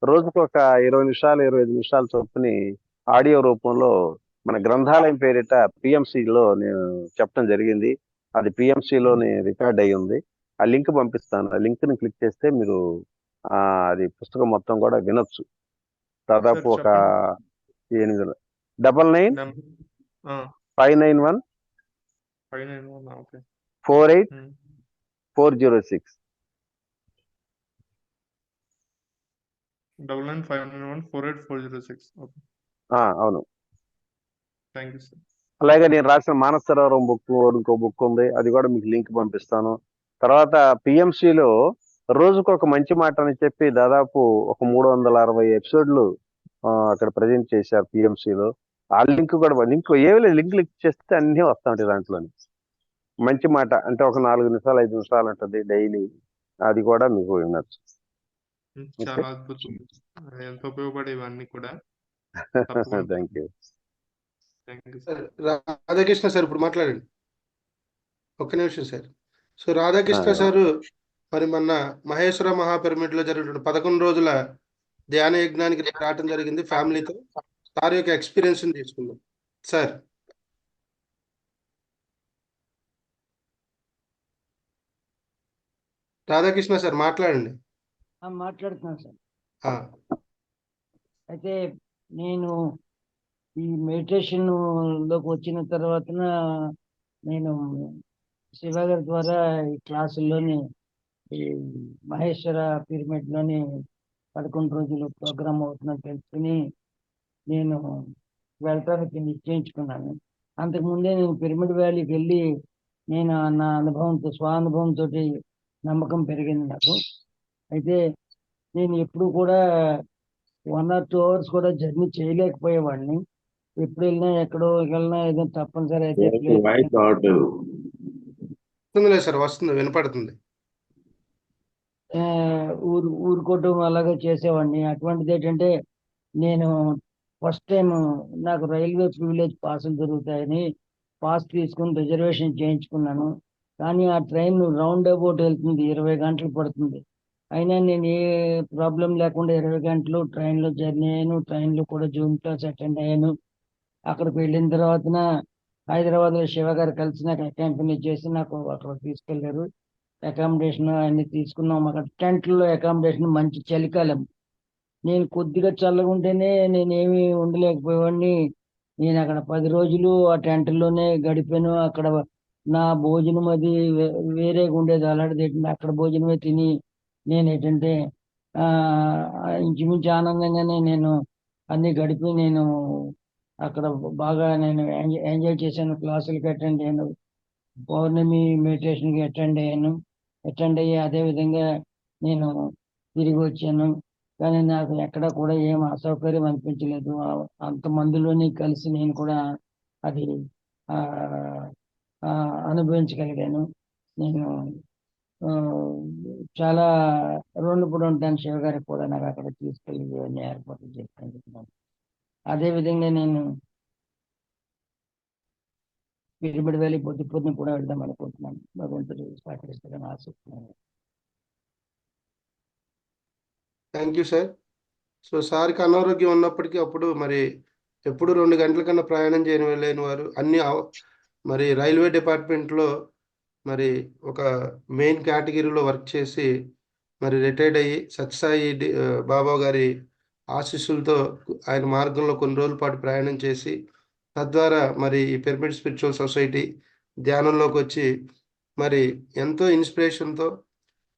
రోజుకు ఒక 20 నిమిషాలు 25 నిమిషాలు చొప్పుని ఆడియో రూపంలో మన గ్రంథాలయం పేరిట పిఎంసిలో నేను చెప్పడం జరిగింది. అది పిఎంసిలోని రికార్డ్ అయ్యి ఉంది. ఆ లింక్ పంపిస్తాను. ఆ లింక్ ని క్లిక్ చేస్తే మీరు అది పుస్తకం మొత్తం కూడా వినొచ్చు. దాదాపు ఒక 9959148406. 9959148406. అవును. Thank you sir. అలాగే నేను రాసిన మానస సరోవరం బుక్ ఇంకో బుక్ ఉంది, అది కూడా మీకు లింక్ పంపిస్తాను. తర్వాత పిఎంసిలో రోజుకు ఒక మంచి మాట అని చెప్పి దాదాపు ఒక 360 ఎపిసోడ్లు అక్కడ ప్రజెంట్ చేశారు పిఎంసిలో. ఆ లింక్ కూడా ఏమి లింక్ క్లిక్ చేస్తే అన్ని వస్తా ఉంటాయి దాంట్లోని. మంచి మాట అంటే ఒక 4 నిమిషాలు 5 నిమిషాలు ఉంటుంది డైలీ, అది కూడా మీకు వినొచ్చు. చాలా అద్భుతం, ఎంతో ఉపయోగపడేవన్నీ కూడా. Thank you. రాధాకృష్ణ సార్ ఇప్పుడు మాట్లాడండి, ఒక్క నిమిషం సార్. సో రాధాకృష్ణ సార్ మరి మొన్న మహేశ్వర మహాపిరమిడ్ లో జరిగిన 11 రోజుల ధ్యాన యజ్ఞానికి రావడం జరిగింది ఫ్యామిలీతో. సార్ యొక్క ఎక్స్పీరియన్స్ తీసుకుందాం సార్. రాధాకృష్ణ సార్ మాట్లాడండి. మాట్లాడుతున్నాను సార్. అయితే నేను ఈ మెడిటేషన్ లోకి వచ్చిన తర్వాత నేను శివ గారి ద్వారా ఈ క్లాసుల్లోని ఈ మహేశ్వర పిరమిడ్ లోని 11 రోజులు ప్రోగ్రామ్ అవుతుందని తెలుసుకుని నేను వెళ్ళటానికి నిశ్చయించుకున్నాను. అంతకుముందే నేను పిరమిడ్ వ్యాలీకి వెళ్ళి నేను నా అనుభవంతో స్వానుభవంతో నమ్మకం పెరిగింది నాకు. అయితే నేను ఎప్పుడు కూడా 1 or 2 hours కూడా జర్నీ చేయలేకపోయేవాడిని. ఎప్పుడు వెళ్ళినా ఎక్కడో వెళ్ళినా ఏదో తప్పనిసరి అయితే సార్ వస్తుంది, వినపడుతుంది. ఊరుకోవటం అలాగే చేసేవాడిని. అటువంటిది ఏంటంటే నేను ఫస్ట్ టైం నాకు రైల్వే ప్రివిలేజ్ పాసులు దొరుకుతాయని పాస్ తీసుకుని రిజర్వేషన్ చేయించుకున్నాను. కానీ ఆ ట్రైన్ రౌండ్ అబౌట్ వెళ్తుంది, 20 గంటలు పడుతుంది. అయినా నేను ఏ ప్రాబ్లం లేకుండా 20 గంటలు ట్రైన్లో జర్నీ అయ్యాను. ట్రైన్లో కూడా జూమ్ క్లాస్ అటెండ్ అయ్యాను. అక్కడికి వెళ్ళిన తర్వాత హైదరాబాద్లో శివ గారు కలిసి నాకు అకాంపెనీ చేసి నాకు అక్కడ తీసుకెళ్లారు. అకామిడేషన్ అన్ని తీసుకున్నాం. అక్కడ టెంట్లో అకామిడేషన్, మంచి చలికాలం, నేను కొద్దిగా చల్లగా ఉంటేనే నేనేమి ఉండలేకపోయేవాడిని. నేను అక్కడ 10 రోజులు ఆ టెంట్లోనే గడిపాను. అక్కడ నా భోజనం అది వేరేగా ఉండేది, అలాంటిది అక్కడ భోజనమే తిని నేను ఏంటంటే ఆ ఇంచుమించు ఆనందంగానే నేను అన్ని గడిపి నేను అక్కడ బాగా నేను ఎంజాయ్ చేశాను. క్లాసులకి అటెండ్ అయ్యాను, పౌర్ణమి మెడిటేషన్కి అటెండ్ అయ్యి అదే విధంగా నేను తిరిగి వచ్చాను. కానీ నాకు ఎక్కడ కూడా ఏం అసౌకర్యం అనిపించలేదు. అంతమందిలోని కలిసి నేను కూడా అది ఆ ఆ, అనుభవించగలిగాను. నేను ఆ, చాలా రుణపడి ఉంటాను శివ గారికి కూడా, నాకు అక్కడ తీసుకెళ్ళి ఇవన్నీ ఏర్పాట్లు చేస్తాను. అదే విధంగా నేను పిరమిడ్ వ్యాలీ పొద్దుపొద్దున కూడా వెళ్దాం అనుకుంటున్నాను. భగవంతుడు సహకరిస్తారని ఆశిస్తున్నాను. Thank you sir. సో సార్కి అనారోగ్యం ఉన్నప్పటికీ అప్పుడు మరి ఎప్పుడు 2 గంటల కన్నా ప్రయాణం చేయని వెళ్ళని వారు మరి రైల్వే డిపార్ట్మెంట్లో మరి ఒక మెయిన్ కేటగిరీలో వర్క్ చేసి మరి రిటైర్డ్ అయ్యి సత్యసాయి బాబా గారి ఆశీస్సులతో ఆయన మార్గంలో కొన్ని రోజుల పాటు ప్రయాణం చేసి తద్వారా మరి ఈ పిరమిడ్ స్పిరిచువల్ సొసైటీ ధ్యానంలోకి వచ్చి మరి ఎంతో ఇన్స్పిరేషన్తో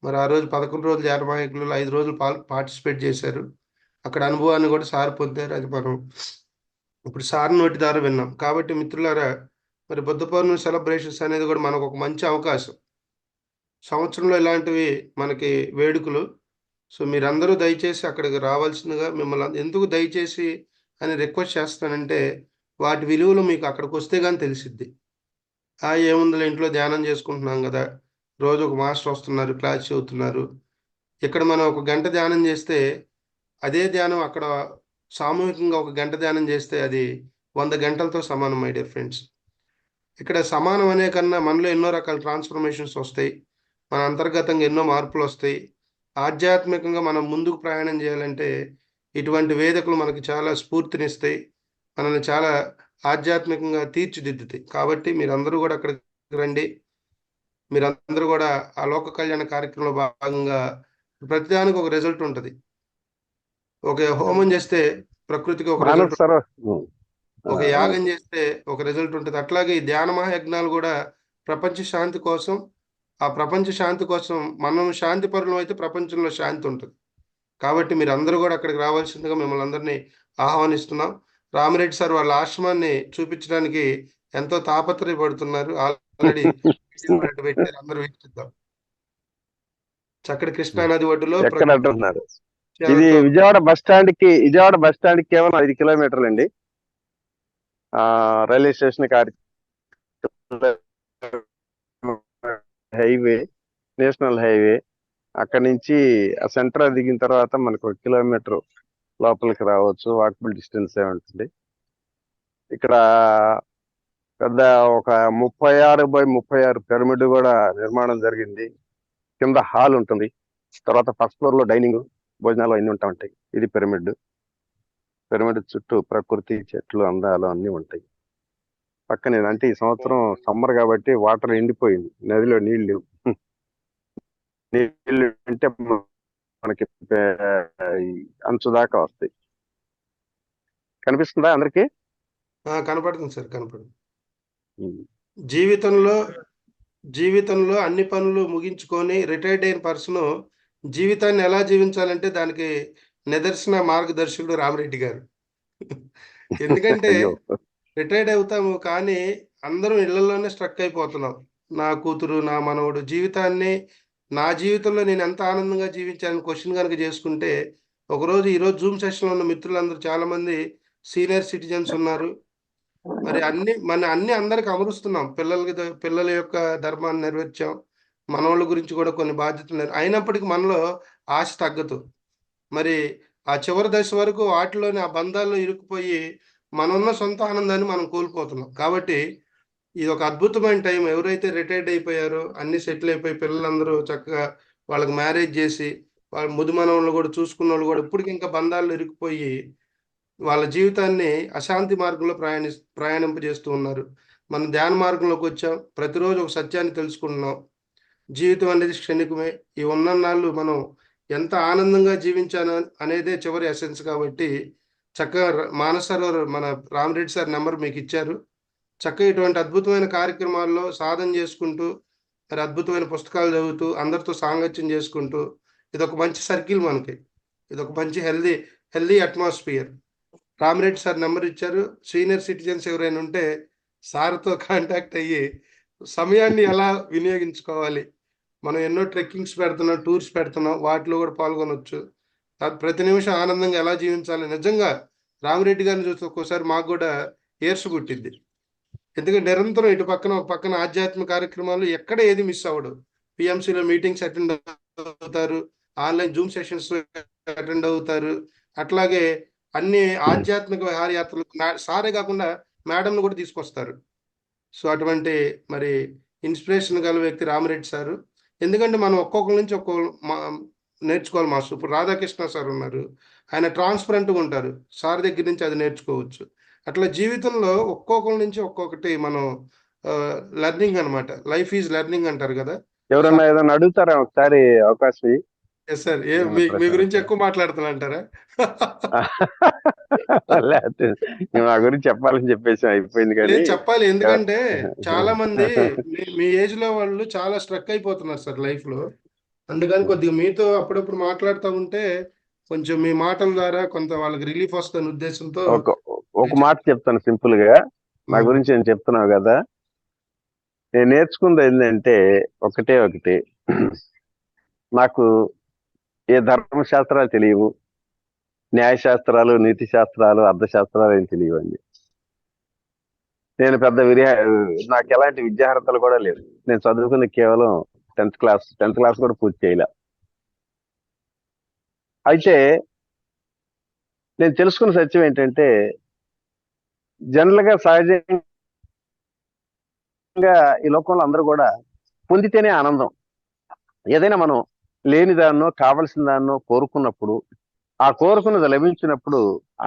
మరి ఆ రోజు 11 రోజులు ధ్యాన నాయకులు 5 రోజులు పార్టిసిపేట్ చేశారు. అక్కడ అనుభవాన్ని కూడా సార్ పొందారు. అది మనం ఇప్పుడు సార్ నోటి ద్వారా విన్నాం. కాబట్టి మిత్రులారా, మరి బుద్ధ పౌర్ణమి సెలబ్రేషన్స్ అనేది కూడా మనకు ఒక మంచి అవకాశం. సంవత్సరంలో ఇలాంటివి మనకి వేడుకలు. సో మీరందరూ దయచేసి అక్కడికి రావాల్సిందిగా మిమ్మల్ని ఎందుకు దయచేసి అని రిక్వెస్ట్ చేస్తానంటే, వాటి విలువలు మీకు అక్కడికి వస్తే కానీ తెలిసిద్ది. ఏముందిలే ఇంట్లో ధ్యానం చేసుకుంటున్నాం కదా, రోజు ఒక మాస్టర్ వస్తున్నారు, క్లాస్ చదువుతున్నారు. ఇక్కడ మనం ఒక గంట ధ్యానం చేస్తే అదే ధ్యానం అక్కడ సామూహికంగా ఒక గంట ధ్యానం చేస్తే అది 100 గంటలతో సమానం మై డియర్ ఫ్రెండ్స్. ఇక్కడ సమానం అనే కన్నా మనలో ఎన్నో రకాల ట్రాన్స్ఫర్మేషన్స్ వస్తాయి, మన అంతర్గతంగా ఎన్నో మార్పులు వస్తాయి. ఆధ్యాత్మికంగా మనం ముందుకు ప్రయాణం చేయాలంటే ఇటువంటి వేదికలు మనకి చాలా స్ఫూర్తినిస్తాయి, మనల్ని చాలా ఆధ్యాత్మికంగా తీర్చిదిద్దుతాయి. కాబట్టి మీరందరూ కూడా అక్కడికి రండి. మీరందరూ కూడా ఆ లోక కళ్యాణ కార్యక్రమంలో భాగంగా ప్రతిదానికి ఒక రిజల్ట్ ఉంటుంది. ఒక హోమం చేస్తే ప్రకృతికి ఒక రిజల్ట్, ఒక యాగం చేస్తే ఒక రిజల్ట్ ఉంటుంది. అట్లాగే ఈ ధ్యాన మహాయజ్ఞాలు కూడా ప్రపంచ శాంతి కోసం, ఆ ప్రపంచ శాంతి కోసం మనం శాంతి పరులం అయితే ప్రపంచంలో శాంతి ఉంటుంది. కాబట్టి మీరు అందరూ కూడా అక్కడికి రావాల్సిందిగా మిమ్మల్ని అందరినీ ఆహ్వానిస్తున్నాం. రామిరెడ్డి సార్ వాళ్ళ ఆశ్రమాన్ని చూపించడానికి ఎంతో తాపత్రయపడుతున్నారు. ఆల్రెడీ పెట్టారు, అందరూ వీక్షిద్దాం. చక్కటి కృష్ణానది ఒడ్డులో అంటున్నారు. ఇది విజయవాడ బస్ స్టాండ్ కి కేవలం 5 కిలోమీటర్లు అండి. Railway station highway, national highway. అక్కడి నుంచి ఆ సెంటర్ దిగిన తర్వాత మనకు 1 కిలోమీటర్ లోపలికి రావచ్చు, వాకబుల్ డిస్టెన్స్ ఉంటుంది. ఇక్కడ పెద్ద ఒక 36x36 పిరమిడ్ కూడా నిర్మాణం జరిగింది. కింద హాల్ ఉంటుంది, తర్వాత ఫస్ట్ ఫ్లోర్ లో డైనింగ్, భోజనాలు అన్ని ఉంటాయి. ఇది పిరమిడ్ చుట్టూ ప్రకృతి, చెట్లు, అందాలు అన్ని ఉంటాయి. పక్కనే అంటే ఈ సంవత్సరం సమ్మర్ కాబట్టి వాటర్ ఎండిపోయింది, నదిలో నీళ్లు అంటే మనకి అంచు దాకా వస్తాయి. కనిపిస్తుందా అందరికి? కనపడుతుంది సార్, కనపడుతుంది. జీవితంలో అన్ని పనులు ముగించుకొని రిటైర్డ్ అయిన పర్సన్ జీవితాన్ని ఎలా జీవించాలంటే దానికి నిదర్శన మార్గదర్శకుడు రామిరెడ్డి గారు. ఎందుకంటే రిటైర్డ్ అవుతాము కానీ అందరం ఇళ్లలోనే స్ట్రక్ అయిపోతున్నాం. నా కూతురు, నా మనవడు జీవితాన్ని, నా జీవితంలో నేను ఎంత ఆనందంగా జీవించాలని క్వశ్చన్ కనుక చేసుకుంటే, ఈరోజు జూమ్ సెషన్లో ఉన్న మిత్రులందరూ చాలా మంది సీనియర్ సిటిజన్స్ ఉన్నారు. మరి అన్ని అందరికి అమరుస్తున్నాం. పిల్లల యొక్క ధర్మాన్ని నెరవేర్చాం, మనవాళ్ళ గురించి కూడా కొన్ని బాధ్యతలు అయినప్పటికీ మనలో ఆశ తగ్గదు. మరి ఆ చివరి దశ వరకు వాటిలోని ఆ బంధాల్లో ఇరుక్కుపోయి మనన్న సొంత ఆనందాన్ని మనం కోల్పోతున్నాం. కాబట్టి ఇది ఒక అద్భుతమైన టైం. ఎవరైతే రిటైర్డ్ అయిపోయారో, అన్ని సెటిల్ అయిపోయి పిల్లలందరూ చక్కగా వాళ్ళకి మ్యారేజ్ చేసి వాళ్ళ ముదు మనవాళ్ళు కూడా చూసుకున్న వాళ్ళు కూడా ఇప్పటికి ఇంకా బంధాల్లో ఇరుక్కుపోయి వాళ్ళ జీవితాన్ని అశాంతి మార్గంలో ప్రయాణింపజేస్తూ ఉన్నారు. మనం ధ్యాన మార్గంలోకి వచ్చాం, ప్రతిరోజు ఒక సత్యాన్ని తెలుసుకుంటున్నాం. జీవితం అనేది క్షణికమే. ఈ ఉన్నన్నాళ్ళు మనం ఎంత ఆనందంగా జీవించాను అనేదే చివరి ఎసెన్స్. కాబట్టి చక్కగా మానసరోవర్ మన రామరెడ్డి సార్ నెంబర్ మీకు ఇచ్చారు. చక్కగా ఇటువంటి అద్భుతమైన కార్యక్రమాల్లో సాధన చేసుకుంటూ, మరి అద్భుతమైన పుస్తకాలు చదువుతూ, అందరితో సాంగత్యం చేసుకుంటూ, ఇదొక మంచి సర్కిల్ మనకి. ఇదొక మంచి healthy atmosphere. Rama Reddy sir number ఇచ్చారు. సీనియర్ సిటిజన్స్ ఎవరైనా ఉంటే సార్తో కాంటాక్ట్ అయ్యి సమయాన్ని ఎలా వినియోగించుకోవాలి, మనం ఎన్నో ట్రెక్కింగ్స్ పెడుతున్నాం, టూర్స్ పెడుతున్నాం, వాటిలో కూడా పాల్గొనవచ్చు. ప్రతి నిమిషం ఆనందంగా ఎలా జీవించాలి, నిజంగా రామిరెడ్డి గారిని చూస్తే ఒక్కోసారి మాకు కూడా ఏర్సు పుట్టింది. ఎందుకంటే నిరంతరం ఇటు పక్కన ఒక పక్కన ఆధ్యాత్మిక కార్యక్రమాలు ఎక్కడ ఏది మిస్ అవ్వడు. పిఎంసీలో మీటింగ్స్ అటెండ్ అవుతారు, ఆన్లైన్ జూమ్ సెషన్స్ అటెండ్ అవుతారు. అట్లాగే అన్ని ఆధ్యాత్మిక విహారయాత్రలకు సారే కాకుండా మేడంను కూడా తీసుకొస్తారు. సో అటువంటి మరి ఇన్స్పిరేషన్ గల వ్యక్తి రామిరెడ్డి సారు. ఎందుకంటే మనం ఒక్కొక్కరి నుంచి నేర్చుకోవాలి మాస్టర్. ఇప్పుడు రాధాకృష్ణ సార్ ఉన్నారు, ఆయన ట్రాన్స్పరెంట్గా ఉంటారు, సార్ దగ్గర నుంచి అది నేర్చుకోవచ్చు. అట్లా జీవితంలో ఒక్కొక్కరి నుంచి ఒక్కొక్కటి మనం లెర్నింగ్ అనమాట. లైఫ్ ఈజ్ లెర్నింగ్ అంటారు కదా. ఎవరన్నా ఏదన్నా అడుగుతారా ఒకసారి అవకాశం? Yes sir. మీ గురించి ఎక్కువ మాట్లాడుతున్నా అంటారా? మా గురించి చెప్పాలని చెప్పేసి అయిపోయింది కానీ చెప్పాలి. ఎందుకంటే చాలా మంది మీ ఏజ్ లో వాళ్ళు చాలా స్ట్రక్ అయిపోతున్నారు సార్ లైఫ్ లో. అందుకని కొద్దిగా మీతో అప్పుడప్పుడు మాట్లాడుతూ ఉంటే కొంచెం మీ మాటల ద్వారా కొంత వాళ్ళకి రిలీఫ్ వస్తున్న ఉద్దేశంతో ఒక మాట చెప్తాను సింపుల్ గా. నా గురించి నేను చెప్తున్నావు కదా, నేను నేర్చుకుంది ఏంటంటే ఒకటి, నాకు ఏ ధర్మశాస్త్రాలు తెలియవు, న్యాయశాస్త్రాలు, నీతి శాస్త్రాలు, అర్థశాస్త్రాలు ఏం తెలియవండి. నేను పెద్ద నాకు ఎలాంటి విద్యార్హతలు కూడా లేవు. నేను చదువుకుంది కేవలం 10th క్లాస్ కూడా పూర్తి చేయలే. అయితే నేను తెలుసుకున్న సత్యం ఏంటంటే, జనరల్ గా సహజంగా ఈ లోకంలో అందరూ కూడా పొందితేనే ఆనందం. ఏదైనా మనం లేని దాన్నో కావలసిన దాన్నో కోరుకున్నప్పుడు, ఆ కోరుకున్నది లభించినప్పుడు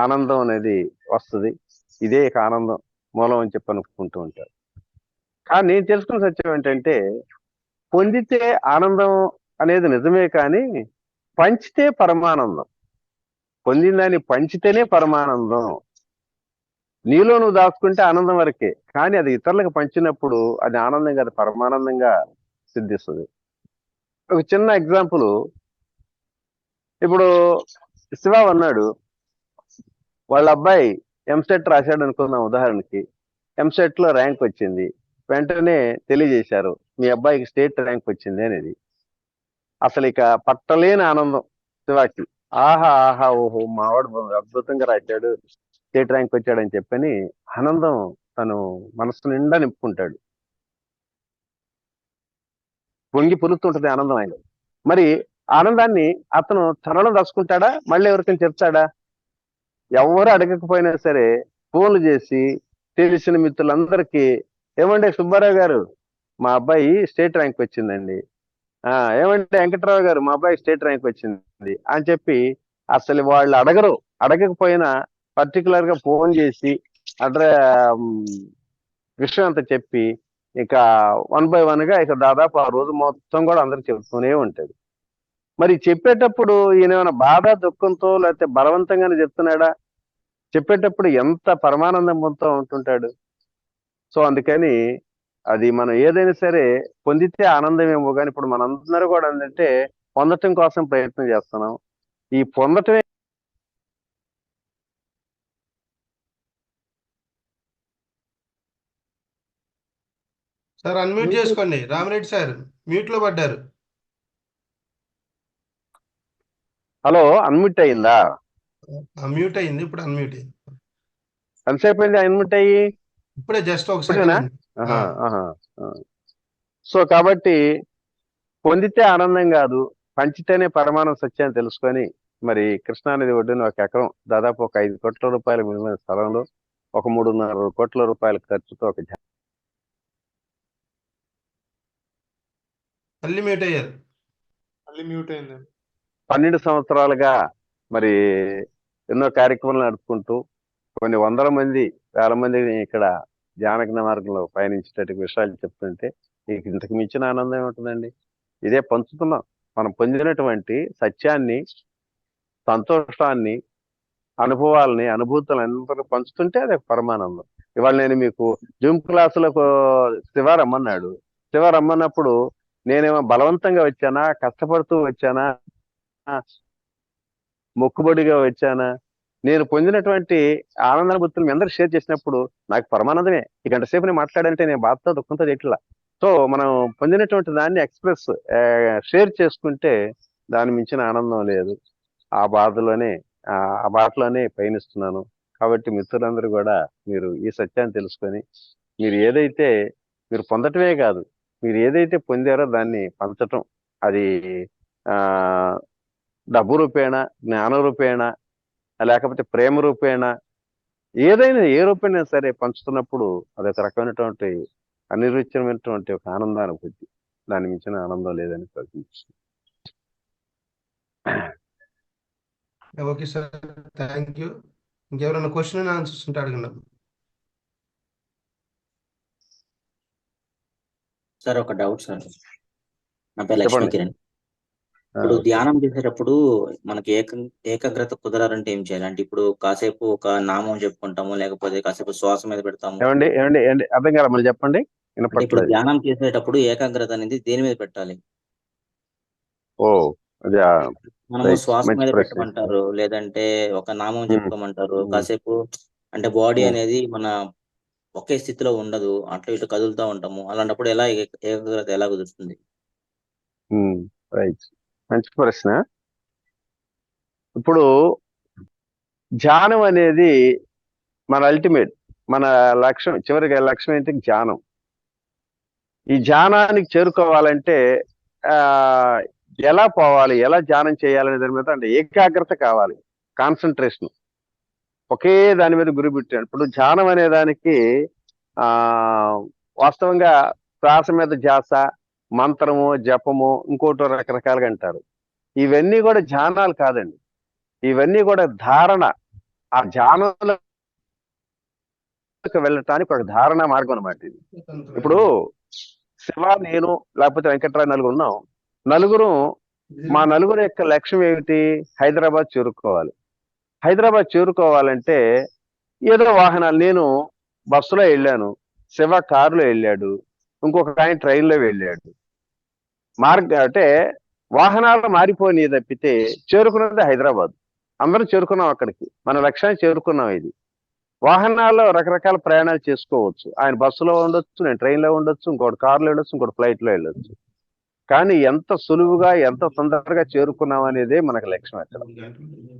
ఆనందం అనేది వస్తుంది. ఇదే ఇక ఆనందం మూలం అని చెప్పి అనుకుంటూ ఉంటారు. కానీ నేను తెలుసుకున్న సత్యం ఏంటంటే, పొందితే ఆనందం అనేది నిజమే, కానీ పంచితే పరమానందం. పొందిన దాన్ని పంచితేనే పరమానందం. నీలో నువ్వు దాచుకుంటే ఆనందం వరకే, కానీ అది ఇతరులకు పంచినప్పుడు అది ఆనందంగా, అది పరమానందంగా సిద్ధిస్తుంది. ఒక చిన్న ఎగ్జాంపుల్, ఇప్పుడు శివ అన్నాడు, వాళ్ళ అబ్బాయి ఎంసెట్ రాశాడు అనుకుందాం ఉదాహరణకి. ఎంసెట్ లో ర్యాంక్ వచ్చింది, వెంటనే తెలియజేశారు మీ అబ్బాయికి స్టేట్ ర్యాంక్ వచ్చింది అనేది. అసలు ఇక పట్టలేని ఆనందం శివాకి. ఆహా ఆహా ఓహో మావాడు అద్భుతంగా రాశాడు, స్టేట్ ర్యాంక్ వచ్చాడని చెప్పని ఆనందం తను మనసు నిండా నింపుకుంటాడు. పొంగి పొలుతుంటది ఆనందం ఆయన. మరి ఆనందాన్ని అతను తనలో దసుకుంటాడా, మళ్ళీ ఎవరికైనా చెప్తాడా? ఎవరు అడగకపోయినా సరే ఫోన్లు చేసి తెలిసిన మిత్రులందరికీ, ఏమంటే సుబ్బారావు గారు మా అబ్బాయి స్టేట్ ర్యాంక్ వచ్చిందండి, ఏమంటే వెంకట్రావు గారు మా అబ్బాయి స్టేట్ ర్యాంక్ వచ్చింది అని చెప్పి, అసలు వాళ్ళు అడగకపోయినా పర్టికులర్ గా ఫోన్ చేసి విషయం అంతా చెప్పి ఇక 1 by 1 గా ఇక దాదాపు ఆ రోజు మొత్తం కూడా అందరికి చెప్తూనే ఉంటాడు. మరి చెప్పేటప్పుడు ఈయన ఏమైనా బాధ దుఃఖంతో లేకపోతే బలవంతంగానే చెప్తున్నాడా? చెప్పేటప్పుడు ఎంత పరమానందం పొందుతూ ఉంటుంటాడు. సో అందుకని అది మనం ఏదైనా సరే పొందితే ఆనందమేమో, కానీ ఇప్పుడు మనందరూ కూడా ఏంటంటే పొందటం కోసం ప్రయత్నం చేస్తున్నాం. ఈ పొందటమే సార్ అన్మ్యూట్ చేసుకోండి. రామిరెడ్డి సార్ మ్యూట్ లో పడ్డారు. హలో, అన్మ్యూట్ అయ్యిందా? మ్యూట్ అయింది, ఇప్పుడు అన్మ్యూట్ అయింది. ఎంతసేపు అయింది అన్మ్యూట్ అయ్యి? ఇప్పుడే జస్ట్ ఒక సెకండ్. సో కాబట్టి పొందితే ఆనందం కాదు, పంచితేనే పరమానంద సత్యాన్ని తెలుసుకొని, మరి కృష్ణానది ఒడ్డున 1 ఎకరం దాదాపు ఒక 5 కోట్ల రూపాయల విలువైన స్థలంలో ఒక 3.5 కోట్ల రూపాయల ఖర్చుతో ఒక మళ్ళీ మ్యూట్ అయ్యారు. మళ్ళీ మ్యూట్ అయిందండి. 12 సంవత్సరాలుగా మరి ఎన్నో కార్యక్రమాలు నడుపుకుంటూ కొన్ని వందల మంది, వేల మందిని ఇక్కడ ధ్యానజ్ఞ మార్గంలో పయనించేటట్టు విషయాలు చెప్తుంటే ఇంతకు మించిన ఆనందం ఏముంటుందండి? ఇదే పంచుతున్నాం. మనం పొందినటువంటి సత్యాన్ని, సంతోషాన్ని, అనుభవాలని, అనుభూతులను అందరూ పంచుతుంటే అది ఒక పరమానందం. ఇవాళ నేను మీకు జూమ్ క్లాసులకు శివ రమ్మన్నాడు. శివ రమ్మన్నప్పుడు నేనేమో బలవంతంగా వచ్చానా, కష్టపడుతూ వచ్చానా, మొక్కుబడిగా వచ్చానా? నేను పొందినటువంటి ఆనందానుభూతులు మీ అందరూ షేర్ చేసినప్పుడు నాకు పరమానందమే. ఈ గంట సేపు నేను మాట్లాడంటే నేను బాధతో దుఃఖంతో చేయట్లా. సో మనం పొందినటువంటి దాన్ని ఎక్స్ప్రెస్ షేర్ చేసుకుంటే దాని మించిన ఆనందం లేదు. ఆ బాధలోనే ఆ బాటలోనే పయనిస్తున్నాను. కాబట్టి మిత్రులందరూ కూడా మీరు ఈ సత్యాన్ని తెలుసుకొని మీరు పొందటమే కాదు, మీరు ఏదైతే పొందారో దాన్ని పంచటం, అది ఆ డబ్బు రూపేణ, జ్ఞాన రూపేణ, లేకపోతే ప్రేమ రూపేణ, ఏదైనా ఏ రూపేణ సరే పంచుతున్నప్పుడు అదొక రకమైనటువంటి అనిర్వచనమైనటువంటి ఒక ఆనందానుభూతి. దాని మించిన ఆనందం లేదని ప్రశ్నిస్తుంది. Okay sir, thank you. ఇంకెవరైనా క్వశ్చన్ అండ్ ఆన్సర్స్ ఉంటే అడగండి. సార్ ఒక డౌట్ సార్. నా పేరు చెప్పండి. లక్ష్మీ కిరణ్. ఇప్పుడు ధ్యానం చేసేటప్పుడు మనకి ఏకాగ్రత కుదరాలంటే ఏం చేయాలి? అంటే ఇప్పుడు కాసేపు ఒక నామం చెప్పుకుంటాము, లేకపోతే కాసేపు శ్వాస మీద పెడతాము. ఏమండి అర్థం కాదు, మళ్ళీ చెప్పండి. అంటే ఇప్పుడు వినపట్లేదు. ధ్యానం చేసేటప్పుడు ఏకాగ్రత అనేది దేని మీద పెట్టాలి? ఓ అది మనము రైట్, శ్వాస మంచి మీద ప్రశ్న. పెట్టమంటారు, లేదంటే ఒక నామం చెప్పుకోమంటారు. ఉమ్. కాసేపు అంటే బాడీ ఉమ్. అనేది మన ఒకే స్థితిలో ఉండదు, అట్లా ఇటు కదులుతూ ఉంటాము. అలాంటప్పుడు ఎలా ఏకాగ్రత ఎలా కుదురుతుంది? రైట్, మంచి ప్రశ్న. ఇప్పుడు ధ్యానం అనేది మన అల్టిమేట్, మన లక్ష్యం, చివరికి లక్ష్యం ఏంటి? ధ్యానం. ఈ ధ్యానానికి చేరుకోవాలంటే ఎలా పోవాలి, ఎలా ధ్యానం చేయాలనే దాని మీద అంటే ఏకాగ్రత కావాలి, కాన్సన్ట్రేషన్, ఒకే దాని మీద గురి పెట్టాడు. ఇప్పుడు ధ్యానం అనే దానికి వాస్తవంగా శ్వాస మీద ధ్యాస, మంత్రము, జపము, ఇంకోటి రకరకాలుగా అంటారు. ఇవన్నీ కూడా ధ్యానాలు కాదండి. ఇవన్నీ కూడా ధారణ. ఆ ధ్యానంలోకి వెళ్ళటానికి ఒక ధారణ మార్గం అన్నమాట ఇది. ఇప్పుడు శివ, నేను, లేకపోతే వెంకట్రావు నలుగురు ఉన్నాం. మా నలుగురు యొక్క లక్ష్యం ఏమిటి? హైదరాబాద్ చేరుకోవాలి. హైదరాబాద్ చేరుకోవాలంటే ఏదో వాహనాలు, నేను బస్సులో వెళ్ళాను, శివ కారులో వెళ్ళాడు, ఇంకొక ఆయన ట్రైన్లో వెళ్ళాడు. అంటే వాహనాలు మారిపోయి తప్పితే చేరుకున్నది హైదరాబాద్. అందరం చేరుకున్నాం అక్కడికి, మన లక్ష్యాన్ని చేరుకున్నాం. ఇది వాహనాల్లో రకరకాల ప్రయాణాలు చేసుకోవచ్చు. ఆయన బస్సులో ఉండొచ్చు, నేను ట్రైన్లో ఉండొచ్చు, ఇంకోటి కారులో వెళ్ళొచ్చు, ఇంకోటి ఫ్లైట్లో వెళ్ళొచ్చు. కానీ ఎంత సులువుగా, ఎంత తొందరగా చేరుకున్నాం అనేదే మనకు లక్ష్యం అక్కడ.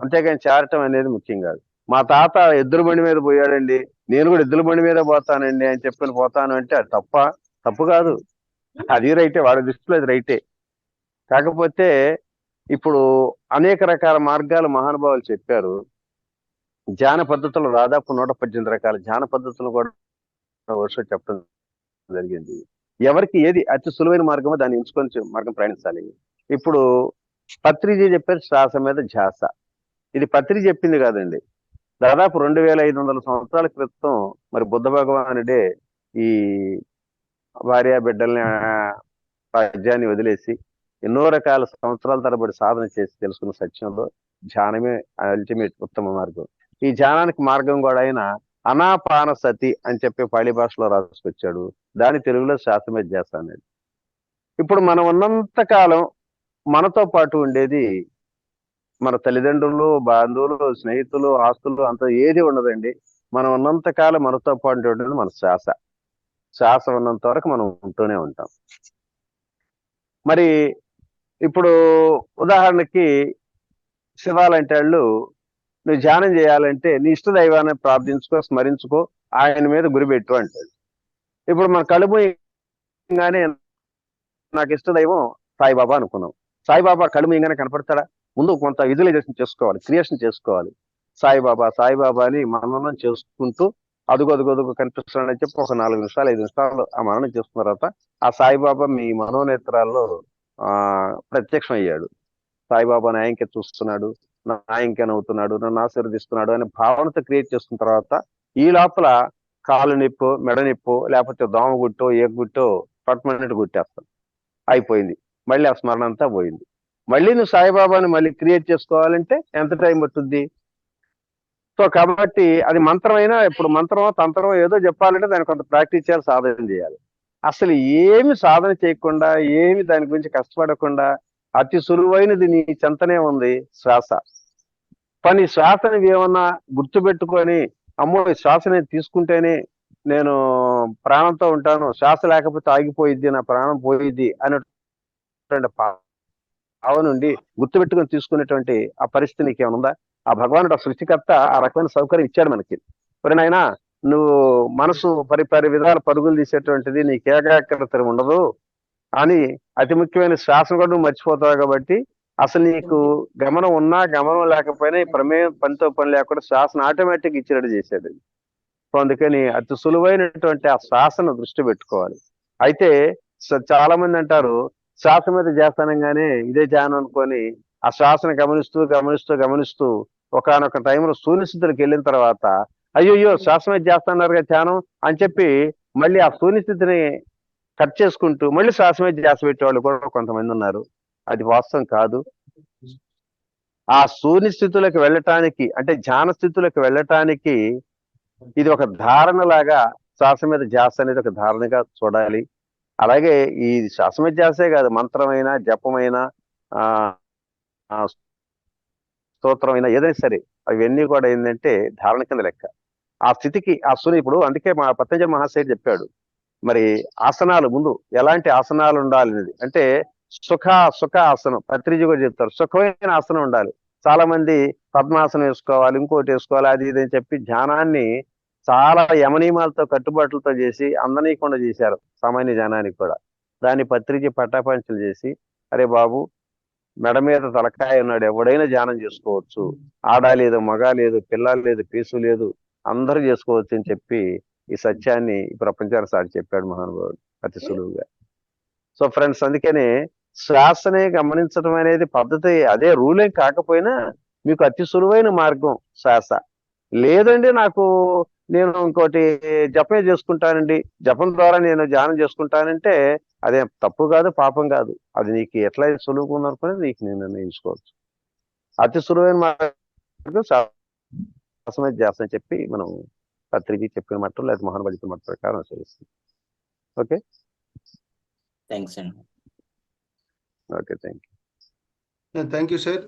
అంతేగాని చేరటం అనేది ముఖ్యం కాదు. మా తాత ఎద్దుల బండి మీద పోయాడండి, నేను కూడా ఎద్దుల బండి మీద పోతానండి అని చెప్పి పోతాను అంటే అది తప్పు కాదు. అది రైటే, వాడి దృష్టిలో అది రైటే. కాకపోతే ఇప్పుడు అనేక రకాల మార్గాలు మహానుభావులు చెప్పారు. ధ్యాన పద్ధతులు దాదాపు 118 రకాల ధ్యాన పద్ధతులు కూడా వర్షం చెప్పడం జరిగింది. ఎవరికి ఏది అతి సులువైన మార్గమో దాన్ని ఎంచుకొని మార్గం ప్రయాణించాలి. ఇప్పుడు పత్రిజీ చెప్పారు శ్వాస మీద ధ్యాస. ఇది పత్రి చెప్పింది కాదండి. దాదాపు 2500 సంవత్సరాల క్రితం మరి బుద్ధ భగవానుడే ఈ భార్య బిడ్డల్ని రాజ్యాన్ని వదిలేసి ఎన్నో రకాల సంవత్సరాల తరబడి సాధన చేసి తెలుసుకున్న సత్యంలో ధ్యానమే అల్టిమేట్ ఉత్తమ మార్గం. ఈ ధ్యానానికి మార్గం కూడా ఆయన అనాపాన సతి అని చెప్పి పాళీ భాషలో రాసుకొచ్చాడు. దాని తెలుగులో శ్వాస మీద ధ్యాస అనేది. ఇప్పుడు మనం ఉన్నంత కాలం మనతో పాటు ఉండేది మన తల్లిదండ్రులు, బంధువులు, స్నేహితులు, ఆస్తులు అంత ఏది ఉండదండి. మనం ఉన్నంత కాలం మనతో పాటు ఉండేది మన శ్వాస ఉన్నంత వరకు మనం ఉంటూనే ఉంటాం. మరి ఇప్పుడు ఉదాహరణకి శివాలంటే వాళ్ళు, నువ్వు ధ్యానం చేయాలంటే నీ ఇష్ట దైవాన్ని ప్రార్థించుకో, స్మరించుకో, ఆయన మీద గురిపెట్టు అంటాడు. ఇప్పుడు మన కళ్ళు మూయగానే నాకు ఇష్ట దైవం సాయిబాబా అనుకున్నాం. సాయిబాబా కళ్ళు మూయగానే కనపడతాడా? ముందు కొంత విజువలైజేషన్ చేసుకోవాలి, క్రియేషన్ చేసుకోవాలి. సాయిబాబా అని మననం చేసుకుంటూ అదుగు కనిపిస్తున్నాడని చెప్పి ఒక 4 నిమిషాలు 5 నిమిషాలు ఆ మననం చేసుకున్న తర్వాత ఆ సాయిబాబా మీ మనోనేత్రాల్లో ప్రత్యక్షం అయ్యాడు. సాయిబాబా నా ఇంకే చూస్తున్నాడు, నా ఇంకే నవ్వుతున్నాడు, నన్ను ఆశీర్వదిస్తున్నాడు అనే భావనతో క్రియేట్ చేసుకున్న తర్వాత ఈ లోపల కాలు నొప్పో, మెడ నొప్పో, లేకపోతే దోమ గుట్టో, ఏ గుట్టో పట్టుమన్నట్టు గుట్టేస్తాం. అయిపోయింది, మళ్ళీ ఆ స్మరణ అంతా పోయింది. మళ్ళీ నువ్వు సాయిబాబాని మళ్ళీ క్రియేట్ చేసుకోవాలంటే ఎంత టైం పట్టుద్ది? సో కాబట్టి అది మంత్రమైనా, ఇప్పుడు మంత్రమో తంత్రమో ఏదో చెప్పాలంటే దానికి కొంత ప్రాక్టీస్ చేయాలి, సాధన చేయాలి. అసలు ఏమి సాధన చేయకుండా, ఏమి దాని గురించి కష్టపడకుండా అతి సులువైనది నీ చెంతనే ఉంది, శ్వాస. పని శ్వాసని ఏమన్నా గుర్తుపెట్టుకొని, అమ్మో ఈ శ్వాస నేను తీసుకుంటేనే నేను ప్రాణంతో ఉంటాను, శ్వాస లేకపోతే ఆగిపోయిద్ది, నా ప్రాణం పోయిద్ది అనేటువంటి భావం నుండి గుర్తుపెట్టుకొని తీసుకునేటువంటి ఆ పరిస్థితి నీకేమైనా ఉందా? ఆ భగవానుడు, ఆ సృష్టికర్త ఆ రకమైన సౌకర్యం ఇచ్చాడు మనకి. ఎవరినైనా నువ్వు మనసు పరిపరి విధాల పరుగులు తీసేటువంటిది, నీకు ఏకాగ్రత ఉండదు అని, అతి ముఖ్యమైన శ్వాసను కూడా నువ్వు మర్చిపోతావు. కాబట్టి అసలు నీకు గమనం ఉన్నా గమనం లేకపోయినా ఈ ప్రమేయం పనితో పని లేకుండా శ్వాసను ఆటోమేటిక్ ఇచ్చినట్టు చేసేది. సో అందుకని అతి సులువైనటువంటి ఆ శ్వాసను దృష్టి పెట్టుకోవాలి. అయితే చాలా మంది అంటారు శ్వాస మీద చేస్తానంగానే ఇదే ధ్యానం అనుకొని ఆ శ్వాసను గమనిస్తూ గమనిస్తూ గమనిస్తూ ఒకనొక టైంలో శూన్యస్థితికి వెళ్ళిన తర్వాత అయ్యో శ్వాస మీద చేస్తున్నారు ధ్యానం అని చెప్పి మళ్ళీ ఆ శూన్యస్థితిని కట్ చేసుకుంటూ మళ్ళీ శ్వాస మీద ధ్యాస పెట్టేవాళ్ళు కూడా కొంతమంది ఉన్నారు. అది వాస్తవం కాదు. ఆ శూన్య స్థితులకు వెళ్ళటానికి, అంటే ధ్యాన స్థితులకు వెళ్ళటానికి ఇది ఒక ధారణ లాగా, శ్వాస మీద ధ్యాస అనేది ఒక ధారణగా చూడాలి. అలాగే ఈ శ్వాస మీద ధ్యాసే కాదు, మంత్రమైన, జపమైన, స్తోత్రమైన, ఏదైనా సరే అవన్నీ కూడా ఏంటంటే ధారణ కింద లెక్క. ఆ స్థితికి ఆ శూన్య, ఇప్పుడు అందుకే మా పతంజలి మహాశయుడు చెప్పాడు మరి ఆసనాలు ముందు ఎలాంటి ఆసనాలు ఉండాలి అనేది. అంటే సుఖ ఆసనం పత్రిజీ కూడా చెప్తారు, సుఖమైన ఆసనం ఉండాలి. చాలా మంది పద్మాసనం వేసుకోవాలి, ఇంకోటి వేసుకోవాలి, అది ఇది అని చెప్పి ధ్యానాన్ని చాలా యమనియమాలతో కట్టుబాట్లతో చేసి అందనీయకుండా చేశారు సామాన్య జనానికి కూడా. దాన్ని పత్రిజీ పట్టాపంచలు చేసి, అరే బాబు మెడ మీద తలకాయ ఉన్నాడు, ఎవడైనా ధ్యానం చేసుకోవచ్చు, ఆడ లేదు, మగ లేదు, పిల్ల లేదు, పీసు లేదు, అందరూ చేసుకోవచ్చు అని చెప్పి ఈ సత్యాన్ని ఈ ప్రపంచానికి సాటి చెప్పాడు మహానుభావుడు అతి సులువుగా. సో ఫ్రెండ్స్, అందుకని శ్వాసనే గమనించడం అనేది పద్ధతి, అదే రూలేం కాకపోయినా మీకు అతి సులువైన మార్గం శ్వాస. లేదండి నేను ఇంకోటి జపమే చేసుకుంటానండి, జపం ద్వారా నేను ధ్యానం చేసుకుంటానంటే అదేం తప్పు కాదు, పాపం కాదు. అది నీకు ఎట్లా సులువుగా ఉందనుకుని నీకు నేను నిర్ణయించుకోవచ్చు. అతి సులువైన మార్గం శ్వాస మీద ధ్యాస అని చెప్పి మనం పత్రిక చెప్పిన మట్టు లేదా మహానుభావుడు చెప్పిన మట్టు ప్రకారం అనుసరిస్తుంది. ఓకే, థ్యాంక్స్ అండి. Okay, thank you. Thank you sir.